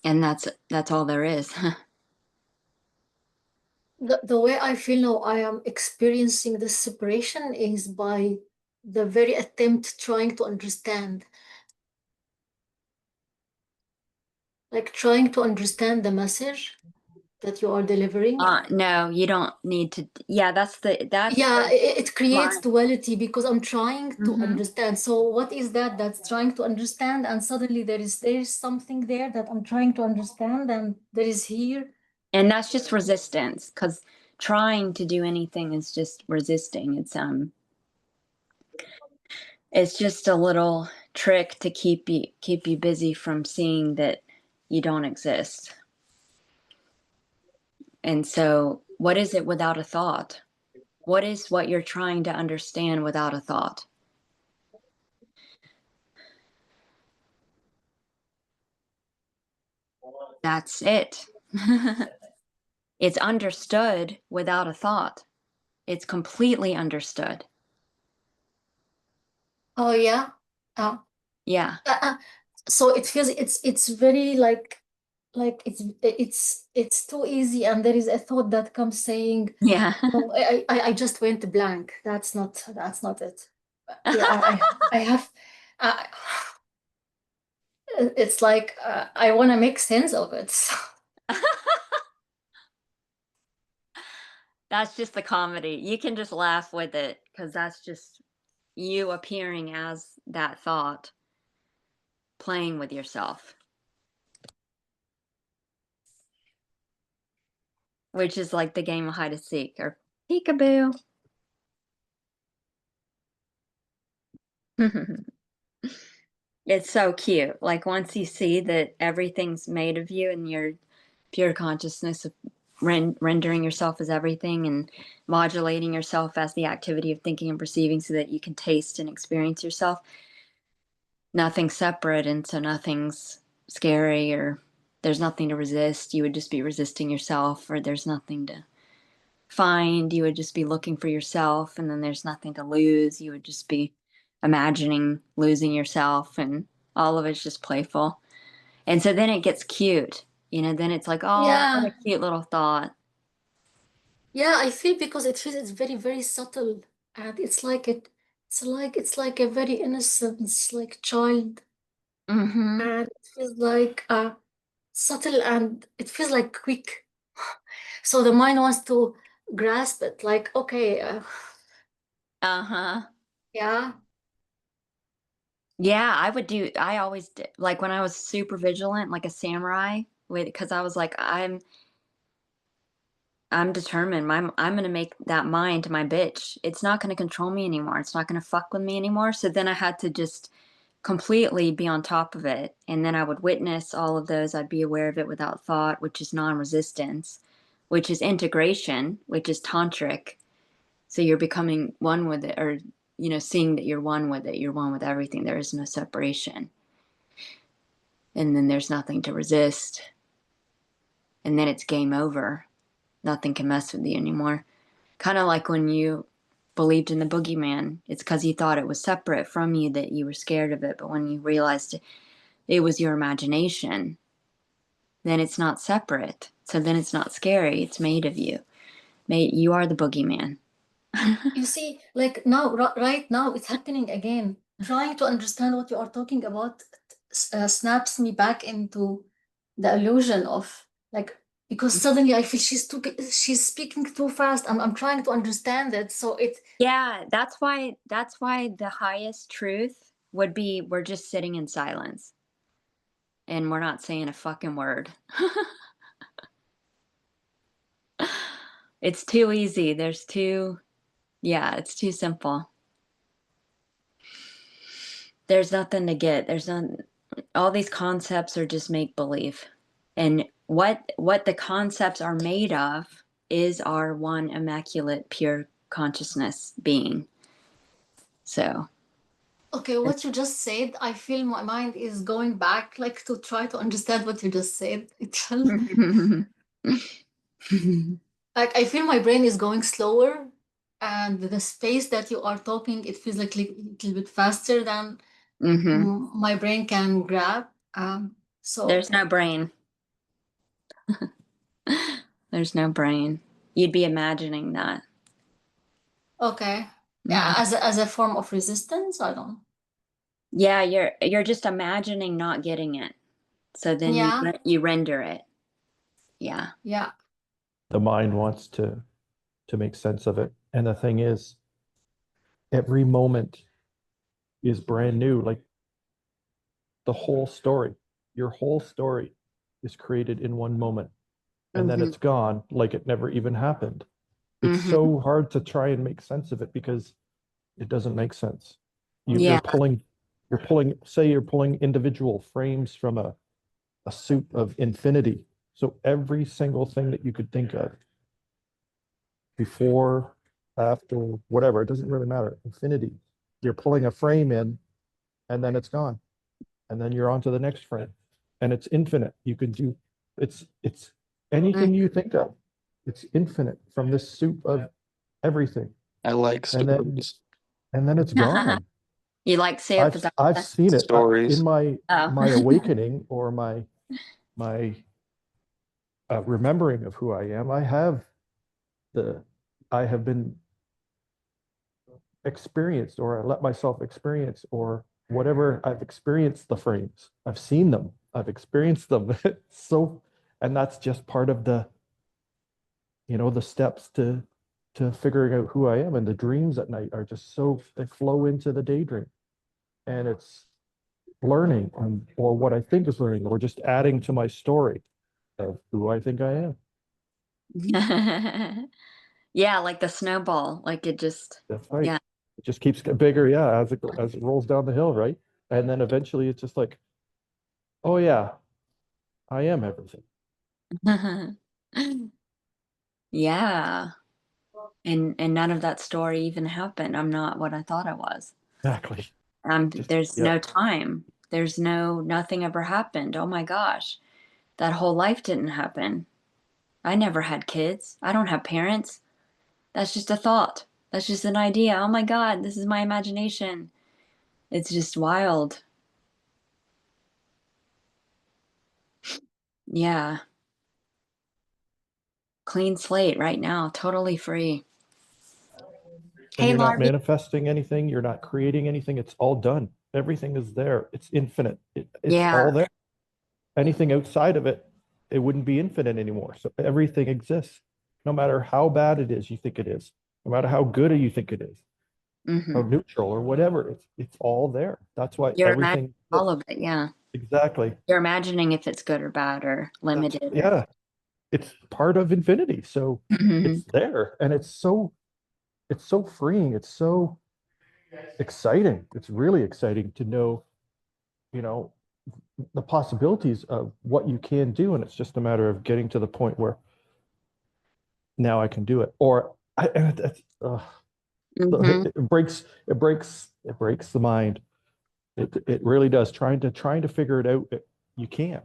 And that's all there is. the way I feel now I am experiencing this separation is by the very attempt trying to understand, like trying to understand the message that you are delivering. No, you don't need to. Yeah, that's Yeah, the it creates line. duality because I'm trying to Mm-hmm. understand. So what is that that's trying to understand? And suddenly there is something there that I'm trying to understand, and there is here. And that's just resistance, because trying to do anything is just resisting. It's just a little trick to keep you busy from seeing that you don't exist. And so, what is it without a thought? What is what you're trying to understand without a thought? That's it. It's understood without a thought. It's completely understood. Oh yeah. Uh, Yeah. so it feels it's very like it's too easy, and there is a thought that comes saying, Yeah. "No, I just went blank. That's not it." Yeah, I have. Uh, it's like I want to make sense of it. So, That's just the comedy. You can just laugh with it because that's just you appearing as that thought, playing with yourself, which is like the game of hide and seek or peekaboo. It's so cute. Like once you see that everything's made of you and your pure consciousness of rendering yourself as everything and modulating yourself as the activity of thinking and perceiving so that you can taste and experience yourself, nothing's separate. And so nothing's scary or there's nothing to resist. You would just be resisting yourself, or there's nothing to find. You would just be looking for yourself, and then there's nothing to lose. You would just be imagining losing yourself, and all of it's just playful. And so then it gets cute, then it's like, oh, what yeah, a cute little thought. yeah, I feel because it feels it's very, very subtle, and it's like a very innocent, like child, Mm-hmm. and it feels like subtle, and it feels like quick. So the mind wants to grasp it, like, okay, Uh-huh. yeah, Yeah, I always did, like when I was super vigilant, like a samurai, with because I was like, I'm determined. I'm gonna make that mind my bitch. It's not gonna control me anymore. It's not gonna fuck with me anymore. So then I had to just completely be on top of it. And then I would witness all of those. I'd be aware of it without thought, which is non-resistance, which is integration, which is tantric. So you're becoming one with it, or seeing that you're one with it. You're one with everything. There is no separation. And then there's nothing to resist. And then it's game over. Nothing can mess with you anymore. Kind of like when you believed in the boogeyman. It's because you thought it was separate from you that you were scared of it. But when you realized it was your imagination, then it's not separate. So then it's not scary. It's made of you. You are the boogeyman. you see, like now, right now, it's happening again. Trying to understand what you are talking about snaps me back into the illusion of like, because suddenly I feel she's speaking too fast. I'm trying to understand it. So it, Yeah, that's why the highest truth would be we're just sitting in silence and we're not saying a fucking word. It's too easy. Yeah, it's too simple. There's nothing to get. There's not all these concepts are just make believe. And what the concepts are made of is our one immaculate pure consciousness being. So, okay, what you just said, I feel my mind is going back like to try to understand what you just said. It felt mhm. like I feel my brain is going slower, and the space that you are talking, it feels like a little bit faster than my brain can grab. So There's no brain. There's no brain. You'd be imagining that. okay, yeah, Mhm. as a form of resistance, I don't. Yeah, you're just imagining not getting it. So then Yeah, you render it. Yeah. yeah. The mind wants to make sense of it. And the thing is, every moment is brand new. Like the whole story, your whole story is created in one moment, and then Mhm. it's gone like it never even happened. It's Mhm. so hard to try and make sense of it because it doesn't make sense. You're Yeah. pulling, say you're pulling individual frames from a soup of infinity. So every single thing that you could think of before, after, whatever, it doesn't really matter. Infinity. You're pulling a frame in and then it's gone. And then you're on to the next frame. And it's infinite. You can do it's anything you think of. It's infinite from this soup of everything. I like And then stories. it's gone. You like soup? Is I've that seen it in Stories. my oh. awakening or my remembering of who I am. The I have been experienced, or I let myself experience, or whatever, I've experienced the frames. I've seen them. I've experienced them. So, and that's just part of the, the steps to figuring out who I am. And the dreams at night are just so, they flow into the daydream. And it's learning, or what I think is learning, or just adding to my story of who I think I am. Yeah, like the snowball, like it just, That's right. yeah. It just keeps getting bigger, yeah, as it rolls down the hill, right? And then eventually it's just like, oh yeah, I am everything. Yeah. And none of that story even happened. I'm not what I thought I was. Exactly. Just There's yeah, no time. There's nothing ever happened. Oh my gosh. That whole life didn't happen. I never had kids. I don't have parents. That's just a thought. That's just an idea. Oh my God, this is my imagination. It's just wild. Yeah. Clean slate right now. Totally free. and Hey, you're not Larby. manifesting anything, you're not creating anything, it's all done. Everything is there. It's infinite. It's all Yeah. there. Anything outside of it, it wouldn't be infinite anymore. So everything exists, no matter how bad it is you think it is, no matter how good you think it is, Hmm. how neutral or whatever. It's all there. That's why You're imagining everything all exists. of it. Yeah. Exactly. You're imagining if it's good or bad or That's limited or. yeah. It's part of infinity. So Mhm. it's there. And it's so freeing. It's so exciting. It's really exciting to know, you know, the possibilities of what you can do. And it's just a matter of getting to the point where now I can do it. Or and it's, Mhm. it breaks the mind. It really does. Trying to figure it out. You can't.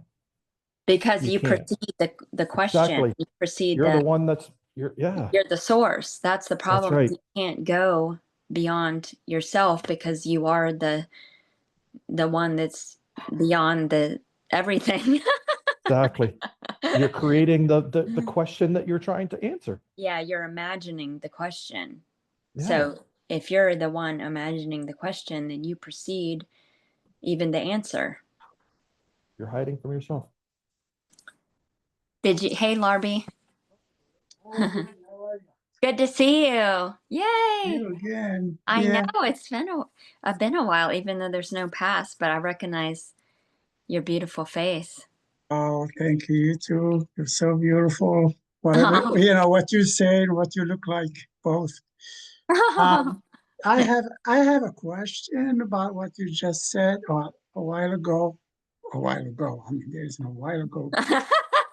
Because You you can't. perceive the question. Exactly. You perceive You're the that one you're yeah, you're the source. That's the that's problem. right. You can't go beyond yourself because you are the one that's beyond the everything. Exactly. You're creating the question that you're trying to answer. Yeah, you're imagining the question. Yeah. So if you're the one imagining the question, then you precede even the answer. You're hiding from yourself. Did you? Hey, Larby. Oh, Ginny, how are you? Good to see you. Yay! You again. I know Yeah. it's been a while, even though there's no past, but I recognize your beautiful face. Oh, thank you. You too. You're so beautiful. Whatever, what you say and what you look like, both. Um, I have a question about what you just said a while ago. A while ago. I mean, there is no while ago.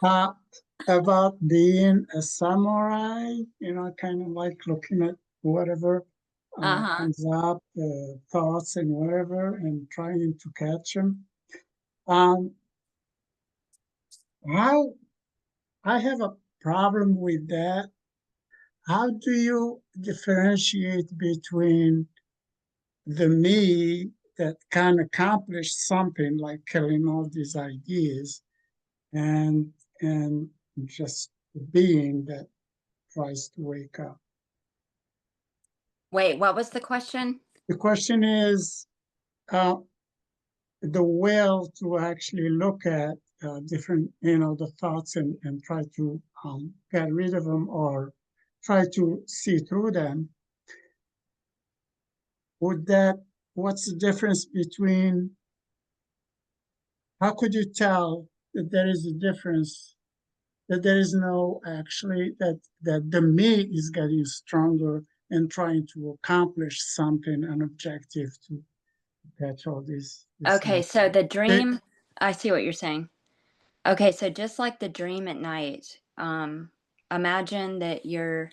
Uh, about being a samurai, kind of like looking at whatever Uh-huh. comes up, thoughts and whatever, and trying to catch them. Um, how I have a problem with that. How do you differentiate between the me that can accomplish something like killing all these ideas and and just the being that tries to wake up? Wait, what was the question? The question is uh, the will to actually look at different, the thoughts and try to get rid of them or try to see through them. Would that, what's the difference between, how could you tell that there is a difference, that there is no actually, that the me is getting stronger and trying to accomplish something, an objective to catch all this Okay, so the They- dream, I see what you're saying. Okay, so just like the dream at night, imagine that you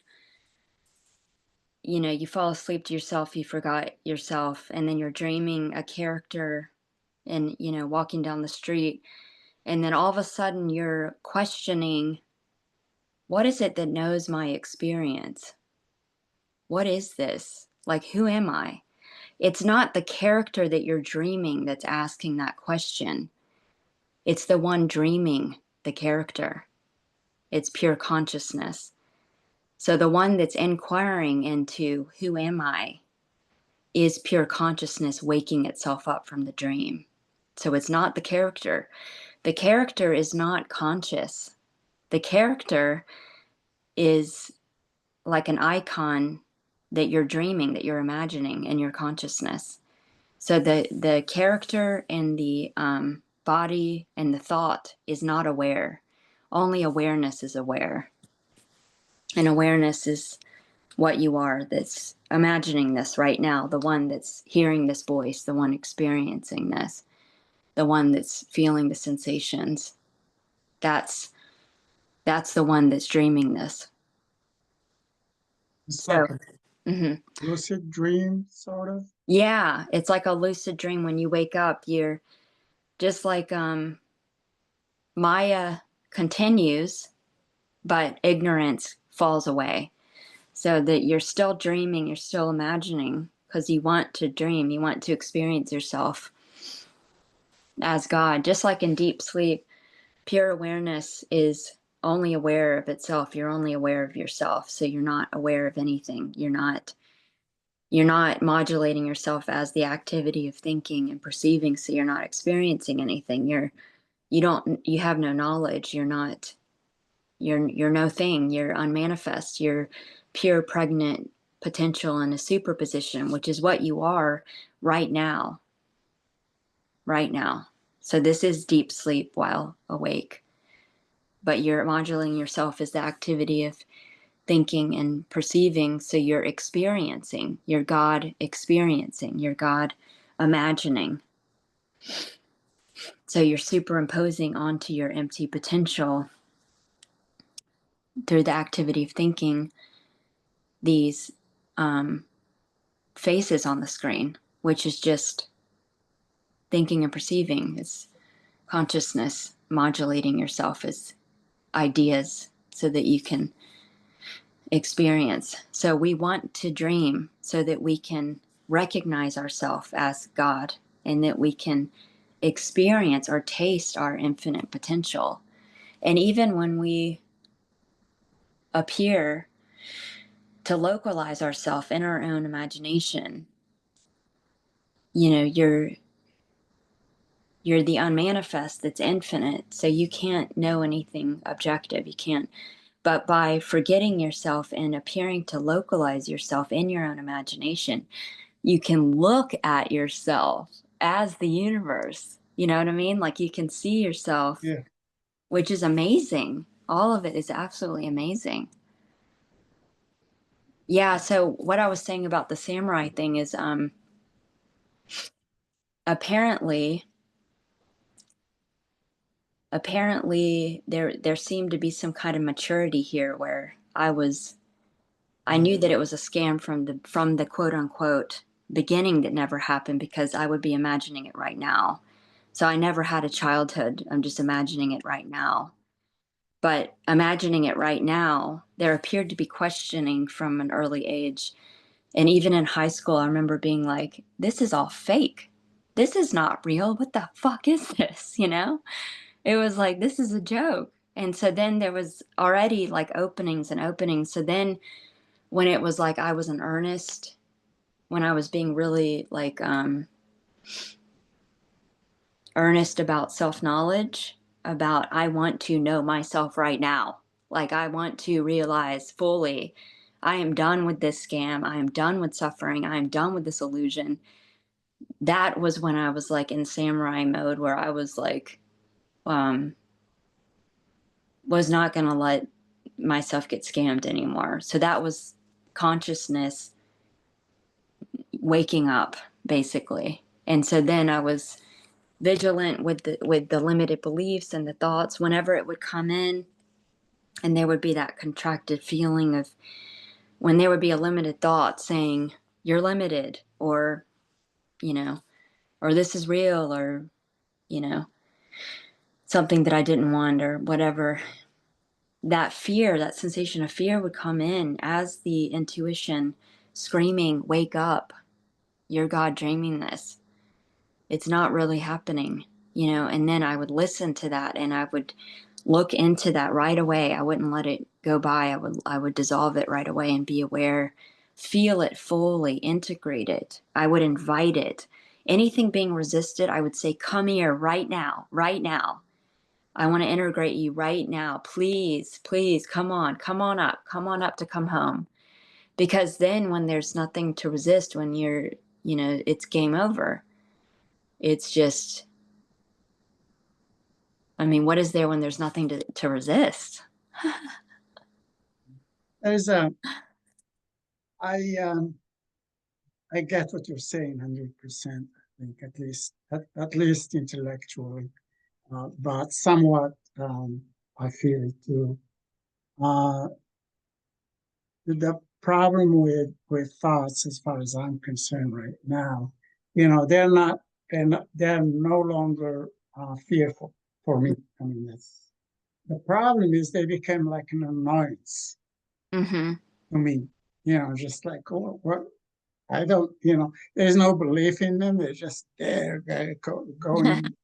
fall asleep to yourself, you forgot yourself, and then you're dreaming a character and, walking down the street, and then all of a sudden you're questioning, what is it that knows my experience? What is this? Like, who am I? It's not the character that you're dreaming that's asking that question. It's the one dreaming the character. It's pure consciousness. So the one that's inquiring into who am I is pure consciousness waking itself up from the dream. So it's not the character. The character is not conscious. The character is like an icon that you're dreaming, that you're imagining in your consciousness. So the character and the body and the thought is not aware. Only awareness is aware. And awareness is what you are, that's imagining this right now, the one that's hearing this voice, the one experiencing this, the one that's feeling the sensations. That's the one that's dreaming this. It's So, like a mhm. lucid dream, sort of. Yeah, it's like a lucid dream. When you wake up, you're just like Maya continues, but ignorance falls away. So that you're still dreaming, you're still imagining, because you want to dream, you want to experience yourself as God. Just like in deep sleep, pure awareness is only aware of itself. You're only aware of yourself. So you're not aware of anything. You're not modulating yourself as the activity of thinking and perceiving. So you're not experiencing anything. You have no knowledge. You're no thing. You're unmanifest. You're pure pregnant potential in a superposition, which is what you are right now. Right now. So this is deep sleep while awake. But you're modulating yourself as the activity of thinking and perceiving. So you're experiencing, you're God experiencing, you're God imagining. So you're superimposing onto your empty potential through the activity of thinking these faces on the screen, which is just thinking and perceiving. It's consciousness modulating yourself as ideas so that you can experience. So we want to dream so that we can recognize ourselves as God and that we can experience or taste our infinite potential. And even when we appear to localize ourselves in our own imagination, you're the unmanifest that's infinite, so you can't know anything objective. You can't. But by forgetting yourself and appearing to localize yourself in your own imagination, you can look at yourself as the universe. You know what I mean? Like you can see yourself, Yeah. which is amazing. All of it is absolutely amazing. Yeah, so what I was saying about the samurai thing is apparently there seemed to be some kind of maturity here where I knew that it was a scam from the quote unquote beginning that never happened because I would be imagining it right now. So I never had a childhood. I'm just imagining it right now. But imagining it right now, there appeared to be questioning from an early age. And even in high school, I remember being like, this is all fake. This is not real. What the fuck is this? It was like, this is a joke. And so then there was already like openings and openings. So then when it was like I was in earnest, when I was being really like earnest about self-knowledge, about I want to know myself right now. Like I want to realize fully, I am done with this scam. I am done with suffering. I am done with this illusion. That was when I was like in samurai mode where I was like, was not going to let myself get scammed anymore. So that was consciousness waking up basically. And so then I was vigilant with the limited beliefs and the thoughts whenever it would come in, and there would be that contracted feeling of when there would be a limited thought saying you're limited, or or this is real, or you know something that I didn't want, or whatever. That fear, that sensation of fear would come in as the intuition screaming, wake up, you're God dreaming this, it's not really happening. And then I would listen to that and I would look into that right away. I wouldn't let it go by. I would dissolve it right away and be aware feel it fully, integrate it. I would invite it. Anything being resisted, I would say, come here right now, right now. I want to integrate you right now. Please, please, come on up to come home. Because then when there's nothing to resist, when you're, it's game over. It's just, I mean, what is there when there's nothing to resist? There's I get what you're saying 100%. I think at least intellectually, but somewhat I feel it too. The problem with thoughts, as far as I'm concerned right now, they're no longer fearful for me. I mean, the problem is they became like an annoyance Mm-hmm. to me. Just like, oh, what? I don't, there's no belief in them. They're just there, going.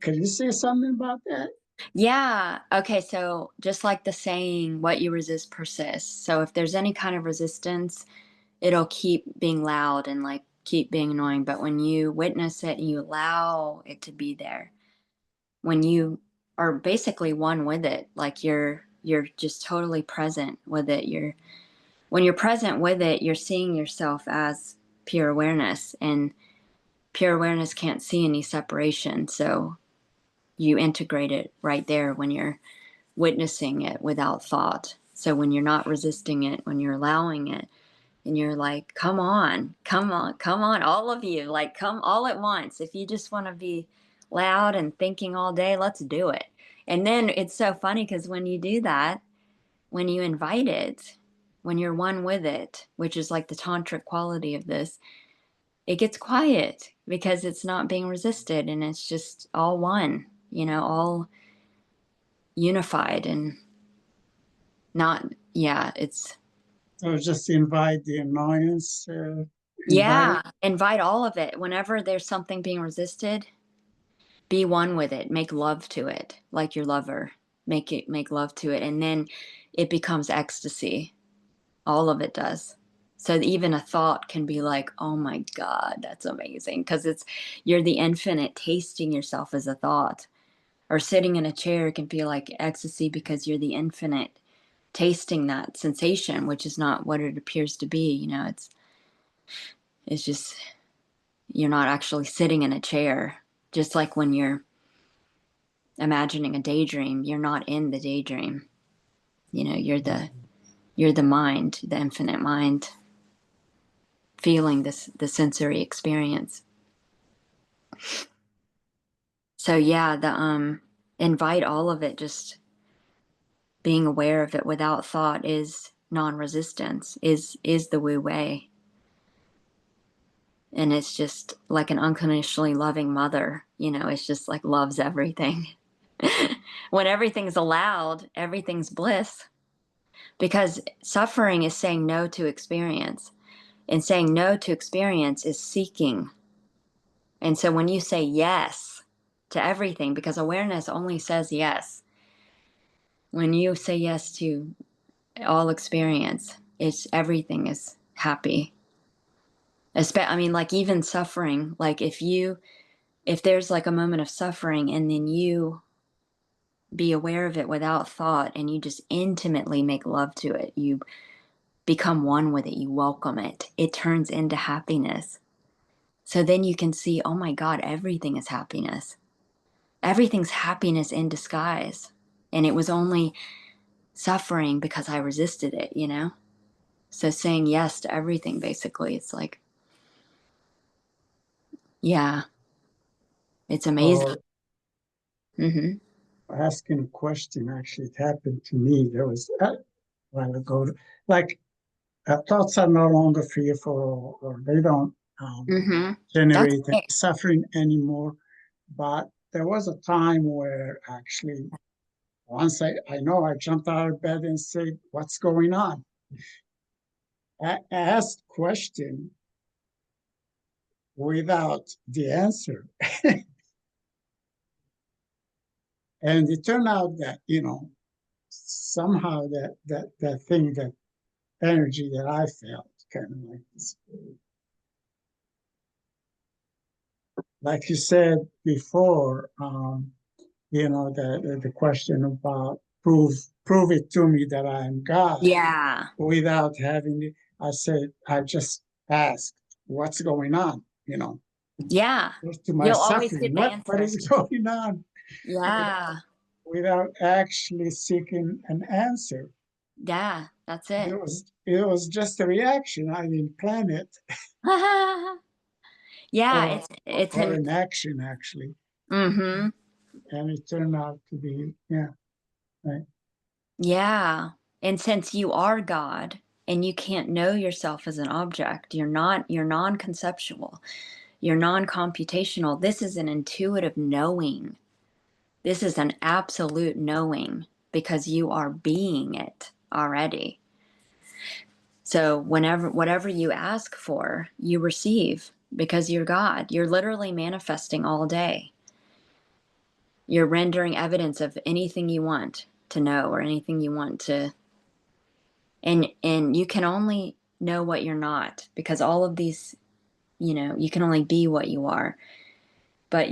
Can you say something about that? Yeah. Okay. So just like the saying, what you resist persists. So if there's any kind of resistance, it'll keep being loud and like keep being annoying. But when you witness it and you allow it to be there, when you are basically one with it, like you're just totally present with it. When you're present with it, you're seeing yourself as pure awareness, and pure awareness can't see any separation. So you integrate it right there when you're witnessing it without thought. So when you're not resisting it, when you're allowing it, and you're like, come on, come on, come on, all of you, like come all at once. If you just want to be loud and thinking all day, let's do it. And then it's so funny because when you do that, when you invite it, when you're one with it, which is like the tantric quality of this, it gets quiet because it's not being resisted and it's just all one, all unified and not, yeah, it's, So just invite the annoyance, invite it. yeah, invite all of it. Whenever there's something being resisted, be one with it, make love to it, like your lover, make love to it. And then it becomes ecstasy. All of it does. So even a thought can be like, oh my God, that's amazing. Because you're the infinite tasting yourself as a thought. Or sitting in a chair can feel like ecstasy because you're the infinite tasting that sensation, which is not what it appears to be. It's just, you're not actually sitting in a chair. Just like when you're imagining a daydream, you're not in the daydream. You're the mind, the infinite mind, feeling the sensory experience. So yeah, the invite all of it, just being aware of it without thought is non-resistance, is the Wu Wei. And it's just like an unconditionally loving mother, it's just like loves everything. When everything's allowed, everything's bliss. Because suffering is saying no to experience. And saying no to experience is seeking. And so when you say yes to everything, because awareness only says yes, when you say yes to all experience, everything is happy. I mean, like even suffering, like if there's like a moment of suffering and then you be aware of it without thought and you just intimately make love to it, you become one with it, you welcome it, it turns into happiness. So then you can see, oh my God, everything is happiness. Everything's happiness in disguise. And it was only suffering because I resisted it. So saying yes to everything, basically, it's like, yeah, it's amazing. Mm-hmm. Asking a question. Actually, it happened to me. There was a while ago. Like thoughts are no longer fearful, or they don't Mm-hmm. That's generate any great. suffering anymore. But there was a time where actually, once I know I jumped out of bed and said, "What's going on?" I asked question without the answer, and it turned out that somehow that thing that energy that I felt, kind of like this. Like you said before, the question about prove it to me that I am God Yeah. without having it. I said, I just asked, what's going on? Yeah. To my You'll always suffering, get the what answer. is going on? Yeah. Without actually seeking an answer. Yeah, that's it. It was just a reaction. I didn't plan it. Yeah, it's or him. an action actually. Mm-hmm. And it turned out to be, right. Yeah. And since you are God and you can't know yourself as an object, you're non-conceptual, you're non-computational. This is an intuitive knowing. This is an absolute knowing because you are being it already. So whatever you ask for, you receive because you're God. You're literally manifesting all day. You're rendering evidence of anything you want to know or anything you want to, and you can only know what you're not because all of these, you can only be what you are. But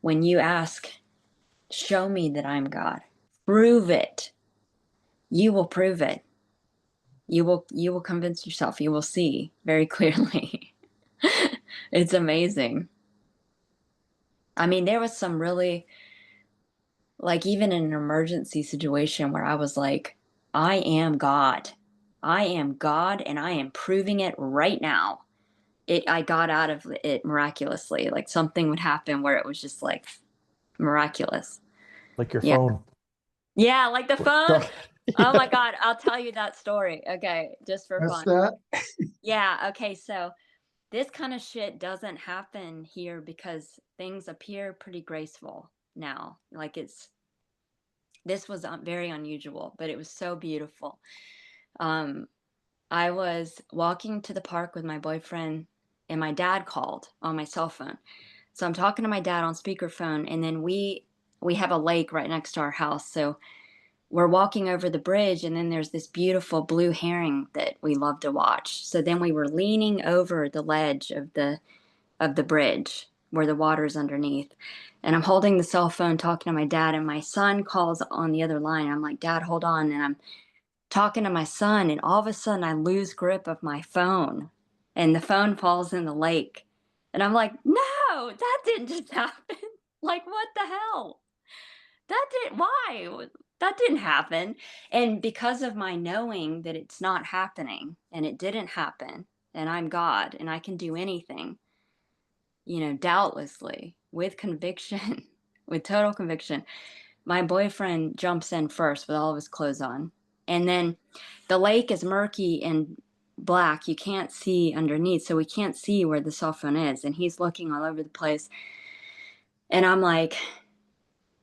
when you ask, show me that I'm God, prove it, you will prove it. You will convince yourself, you will see very clearly. It's amazing. I mean, there was some really, like, even in an emergency situation where I was like, I am God. I am God and I am proving it right now. I got out of it miraculously. Like something would happen where it was just like miraculous. Like your Yeah. phone. Yeah, like the phone. Oh my Yeah. God, I'll tell you that story. Okay, just for That's fun. that. Yeah, okay, so this kind of shit doesn't happen here because things appear pretty graceful now. Like this was very unusual, but it was so beautiful. Um, I was walking to the park with my boyfriend, and my dad called on my cell phone. So I'm talking to my dad on speakerphone, and then we have a lake right next to our house. So we're walking over the bridge, and then there's this beautiful blue heron that we love to watch. So then we were leaning over the ledge of the bridge where the water's underneath. And I'm holding the cell phone talking to my dad, and my son calls on the other line. I'm like, Dad, hold on. And I'm talking to my son, and all of a sudden I lose grip of my phone and the phone falls in the lake. And I'm like, no, that didn't just happen. Like, what the hell? Why? That didn't happen. And because of my knowing that it's not happening and it didn't happen, and I'm God and I can do anything, doubtlessly, with conviction, with total conviction, my boyfriend jumps in first with all of his clothes on. And then the lake is murky and black. You can't see underneath. So we can't see where the cell phone is. And he's looking all over the place. And I'm like,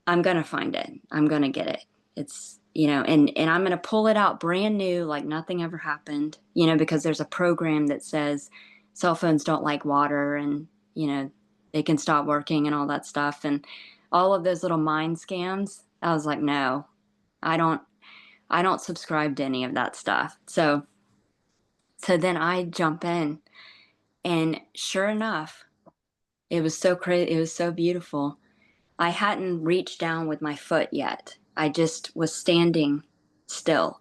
I'm going to find it. I'm going to get it. It's, and I'm going to pull it out brand new, like nothing ever happened, because there's a program that says cell phones don't like water and, they can stop working and all that stuff. And all of those little mind scams. I was like, no, I don't subscribe to any of that stuff. So then I jump in, and sure enough, it was so crazy. It was so beautiful. I hadn't reached down with my foot yet. I just was standing still.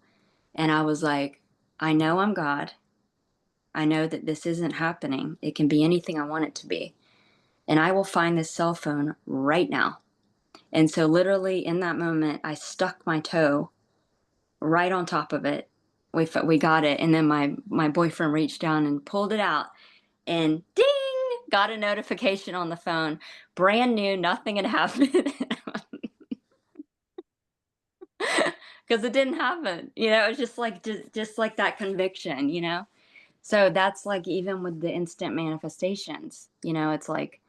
And I was like, I know I'm God. I know that this isn't happening. It can be anything I want it to be. And I will find this cell phone right now. And so literally in that moment, I stuck my toe right on top of it. We got it. And then my boyfriend reached down and pulled it out, and ding, got a notification on the phone. Brand new, nothing had happened. Because it didn't happen. It was just like that conviction. So that's like even with the instant manifestations, it's like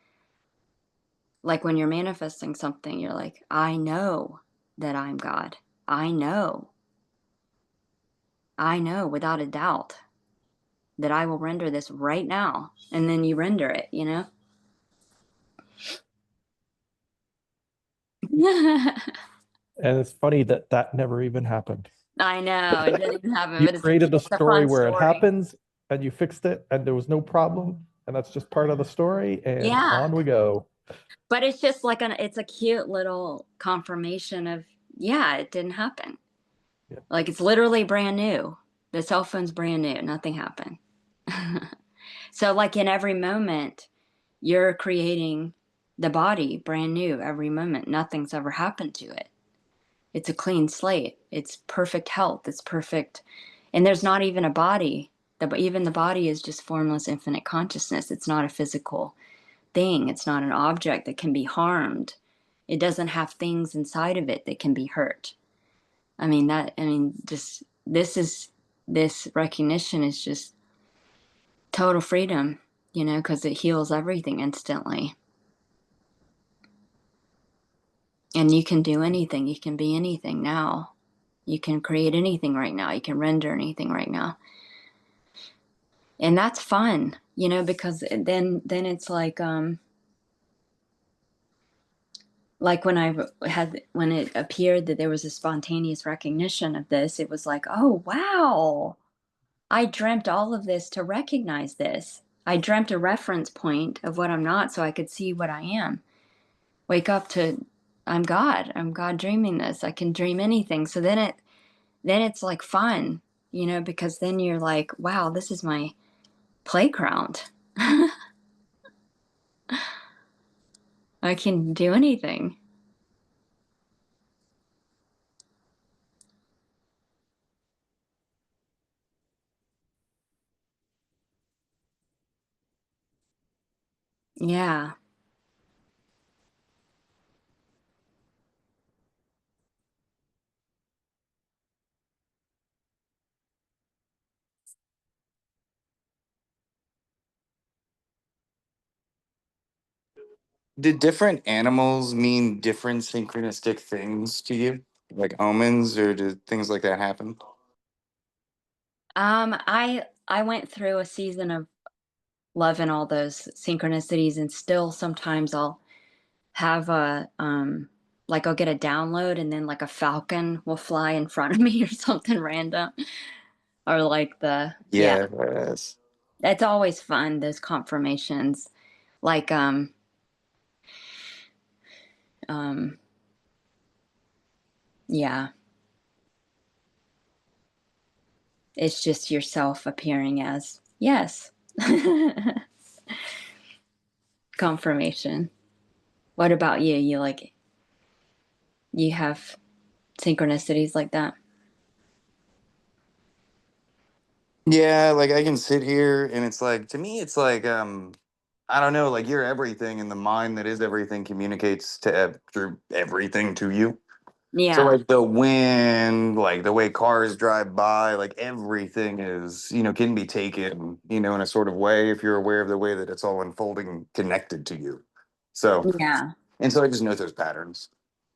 when you're manifesting something, you're like, I know that I'm God. I know without a doubt that I will render this right now. And then you render it. And it's funny that that never even happened. I know it didn't even happen, You but created the it's a story fun where it story. happens and you fixed it and there was no problem. And that's just part of the story. And Yeah, on we go. but it's just like it's a cute little confirmation of, yeah, it didn't happen. Yeah. Like it's literally brand new. The cell phone's brand new. Nothing happened. So like in every moment, you're creating the body brand new every moment. Nothing's ever happened to it. It's a clean slate. It's perfect health. It's perfect. And there's not even a body. Even the body is just formless infinite consciousness. It's not a physical thing. It's not an object that can be harmed. It doesn't have things inside of it that can be hurt. Just this recognition is just total freedom, because it heals everything instantly. And you can do anything. You can be anything now. You can create anything right now. You can render anything right now. And that's fun, because then it's like when it appeared that there was a spontaneous recognition of this, it was like, oh wow, I dreamt all of this to recognize this. I dreamt a reference point of what I'm not so I could see what I am. Wake up to, I'm God. I'm God dreaming this. I can dream anything. So then it's like fun, because then you're like, wow, this is my playground. I can do anything. Yeah. Did different animals mean different synchronistic things to you? Like omens, or did things like that happen? I went through a season of loving all those synchronicities, and still sometimes I'll have like I'll get a download and then like a falcon will fly in front of me or something random. Or like yeah, Yeah, yes. it's always fun, those confirmations. Like um yeah, it's just yourself appearing as yes. Confirmation. What about you? You have synchronicities like that? Yeah, like I can sit here and it's like, to me it's like I don't know, like you're everything, and the mind that is everything communicates to through everything to you. So Yeah. like the wind, like the way cars drive by, like everything is, can be taken, in a sort of way if you're aware of the way that it's all unfolding connected to you. So, Yeah. and so I just know those patterns.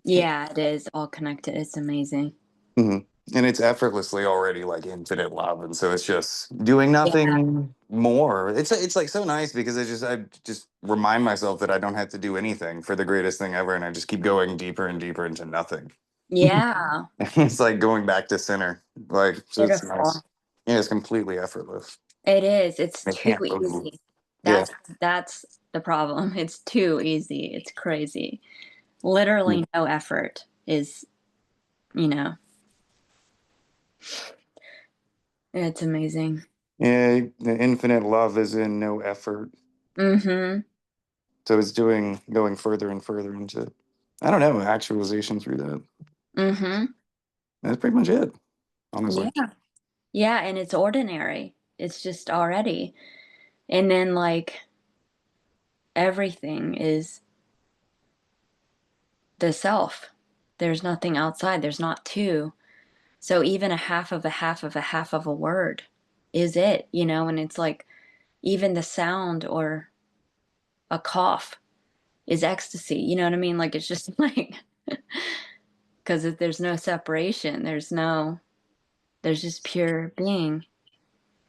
Yeah, it is all connected. It's amazing. hmm And it's effortlessly already like infinite love. And so it's just doing Yeah. nothing more. It's like so nice because I just remind myself that I don't have to do anything for the greatest thing ever. And I just keep going deeper and deeper into nothing. Yeah. It's like going back to center. Like, so it's nice. Beautiful. Yeah, it's completely effortless. It is. It's I too can't move. easy. Yeah. That's the problem. It's too easy. It's crazy. Literally no effort is, you know, it's amazing. Yeah, the infinite love is in no effort. Mm-hmm. So it's going further and further into, I don't know, actualization through that. Mm-hmm. That's pretty much it, honestly. Yeah. Yeah, and it's ordinary. It's just already. And then like everything is the self. There's nothing outside. There's not two. So even a half of a half of a half of a word is it, and it's like even the sound or a cough is ecstasy. You know what I mean? Like it's just like because there's no separation. There's just pure being.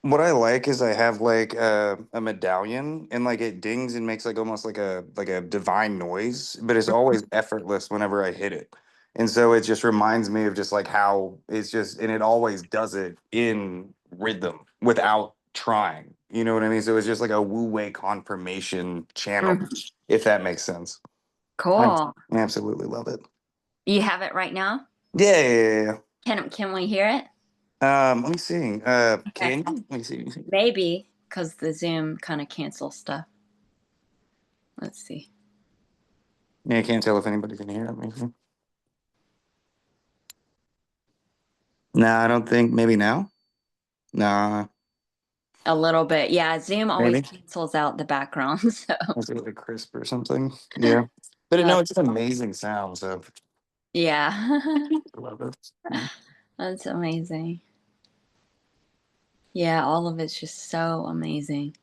What I like is I have like a medallion, and like it dings and makes like almost like a divine noise, but it's always effortless whenever I hit it. And so it just reminds me of just like how it's just, and it always does it in rhythm without trying. You know what I mean? So it's just like a Wu Wei confirmation channel, if that makes sense. Cool. I absolutely love it. You have it right now? Yeah. Can we hear it? Let me see. Okay. Can you? Let me see. Maybe, because the Zoom kind of cancels stuff. Let's see. Yeah, I can't tell if anybody can hear it. Maybe. No, I don't think. Maybe now. Nah, A little bit. Yeah, Zoom always maybe. cancels out the background. So It's really crisp or something. Yeah. But no, it's an amazing sound. So yeah. I love it. That's amazing. Yeah, all of it's just so amazing.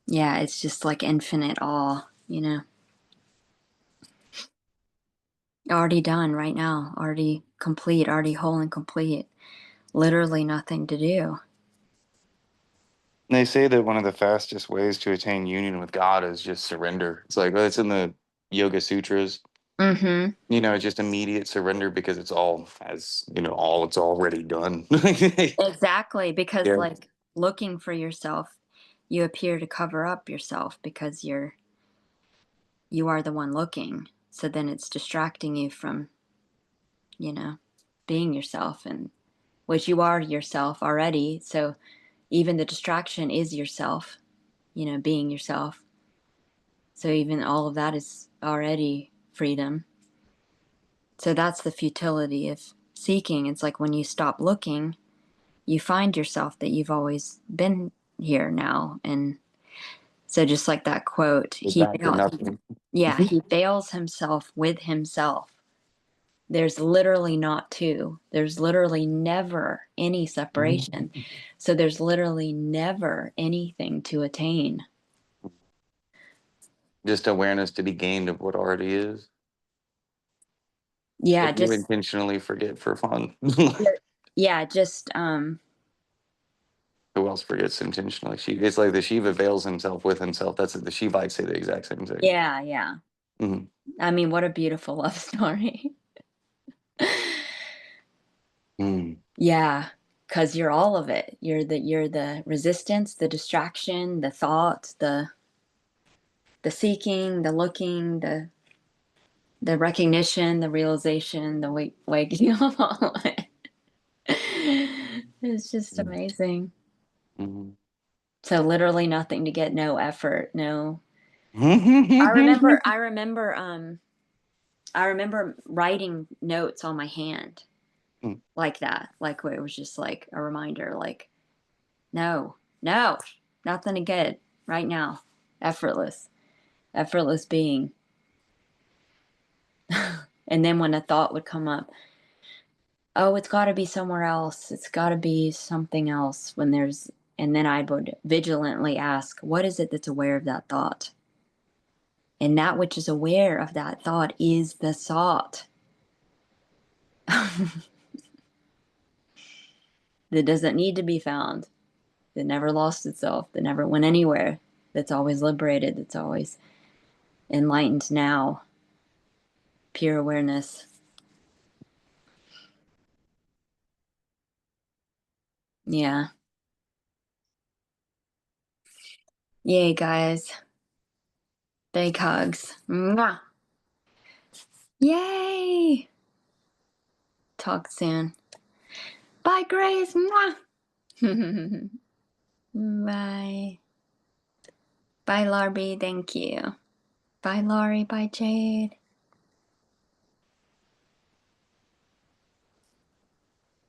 Yeah, it's just like infinite awe, you know. Already done right now, already complete, already whole and complete. Literally nothing to do. They say that one of the fastest ways to attain union with God is just surrender. It's like, it's in the Yoga Sutras. Mm-hmm. You know, just immediate surrender because it's all, as you know, all it's already done. Exactly, because Yeah. like looking for yourself, you appear to cover up yourself because you are the one looking. So then it's distracting you from, you know, being yourself, and which you are yourself already. So even the distraction is yourself, you know, being yourself. So even all of that is already freedom. So that's the futility of seeking. It's like when you stop looking, you find yourself that you've always been here now. And so just like that quote, It's back to nothing. he veils himself with himself. There's literally not two. There's literally never any separation. So there's literally never anything to attain. Just awareness to be gained of what already is. Yeah, If you just intentionally forget for fun. yeah, just Who else forgets intentionally? It's like the Shiva veils himself with himself. That's it. The Shivites say the exact same thing. yeah. Hmm. I mean, what a beautiful love story. Mm. Yeah, because you're all of it. You're the resistance, the distraction, the thought, the seeking, the looking, the recognition, the realization, the waking up, all of it. It's just amazing. Mm. So literally nothing to get, no effort, no. I remember writing notes on my hand Mm. like that. Like where it was just like a reminder, like, no, nothing to get right now. Effortless being. And then when a thought would come up, oh, it's got to be somewhere else. It's got to be something else and then I would vigilantly ask, what is it that's aware of that thought? And that which is aware of that thought is the thought. That doesn't need to be found, that never lost itself, that never went anywhere, that's always liberated, that's always enlightened now, pure awareness. Yeah. Yay, guys. Big hugs. Mwah. Yay. Talk soon. Bye, Grace. Mwah. Bye. Bye, Larby. Thank you. Bye, Laurie. Bye, Jade.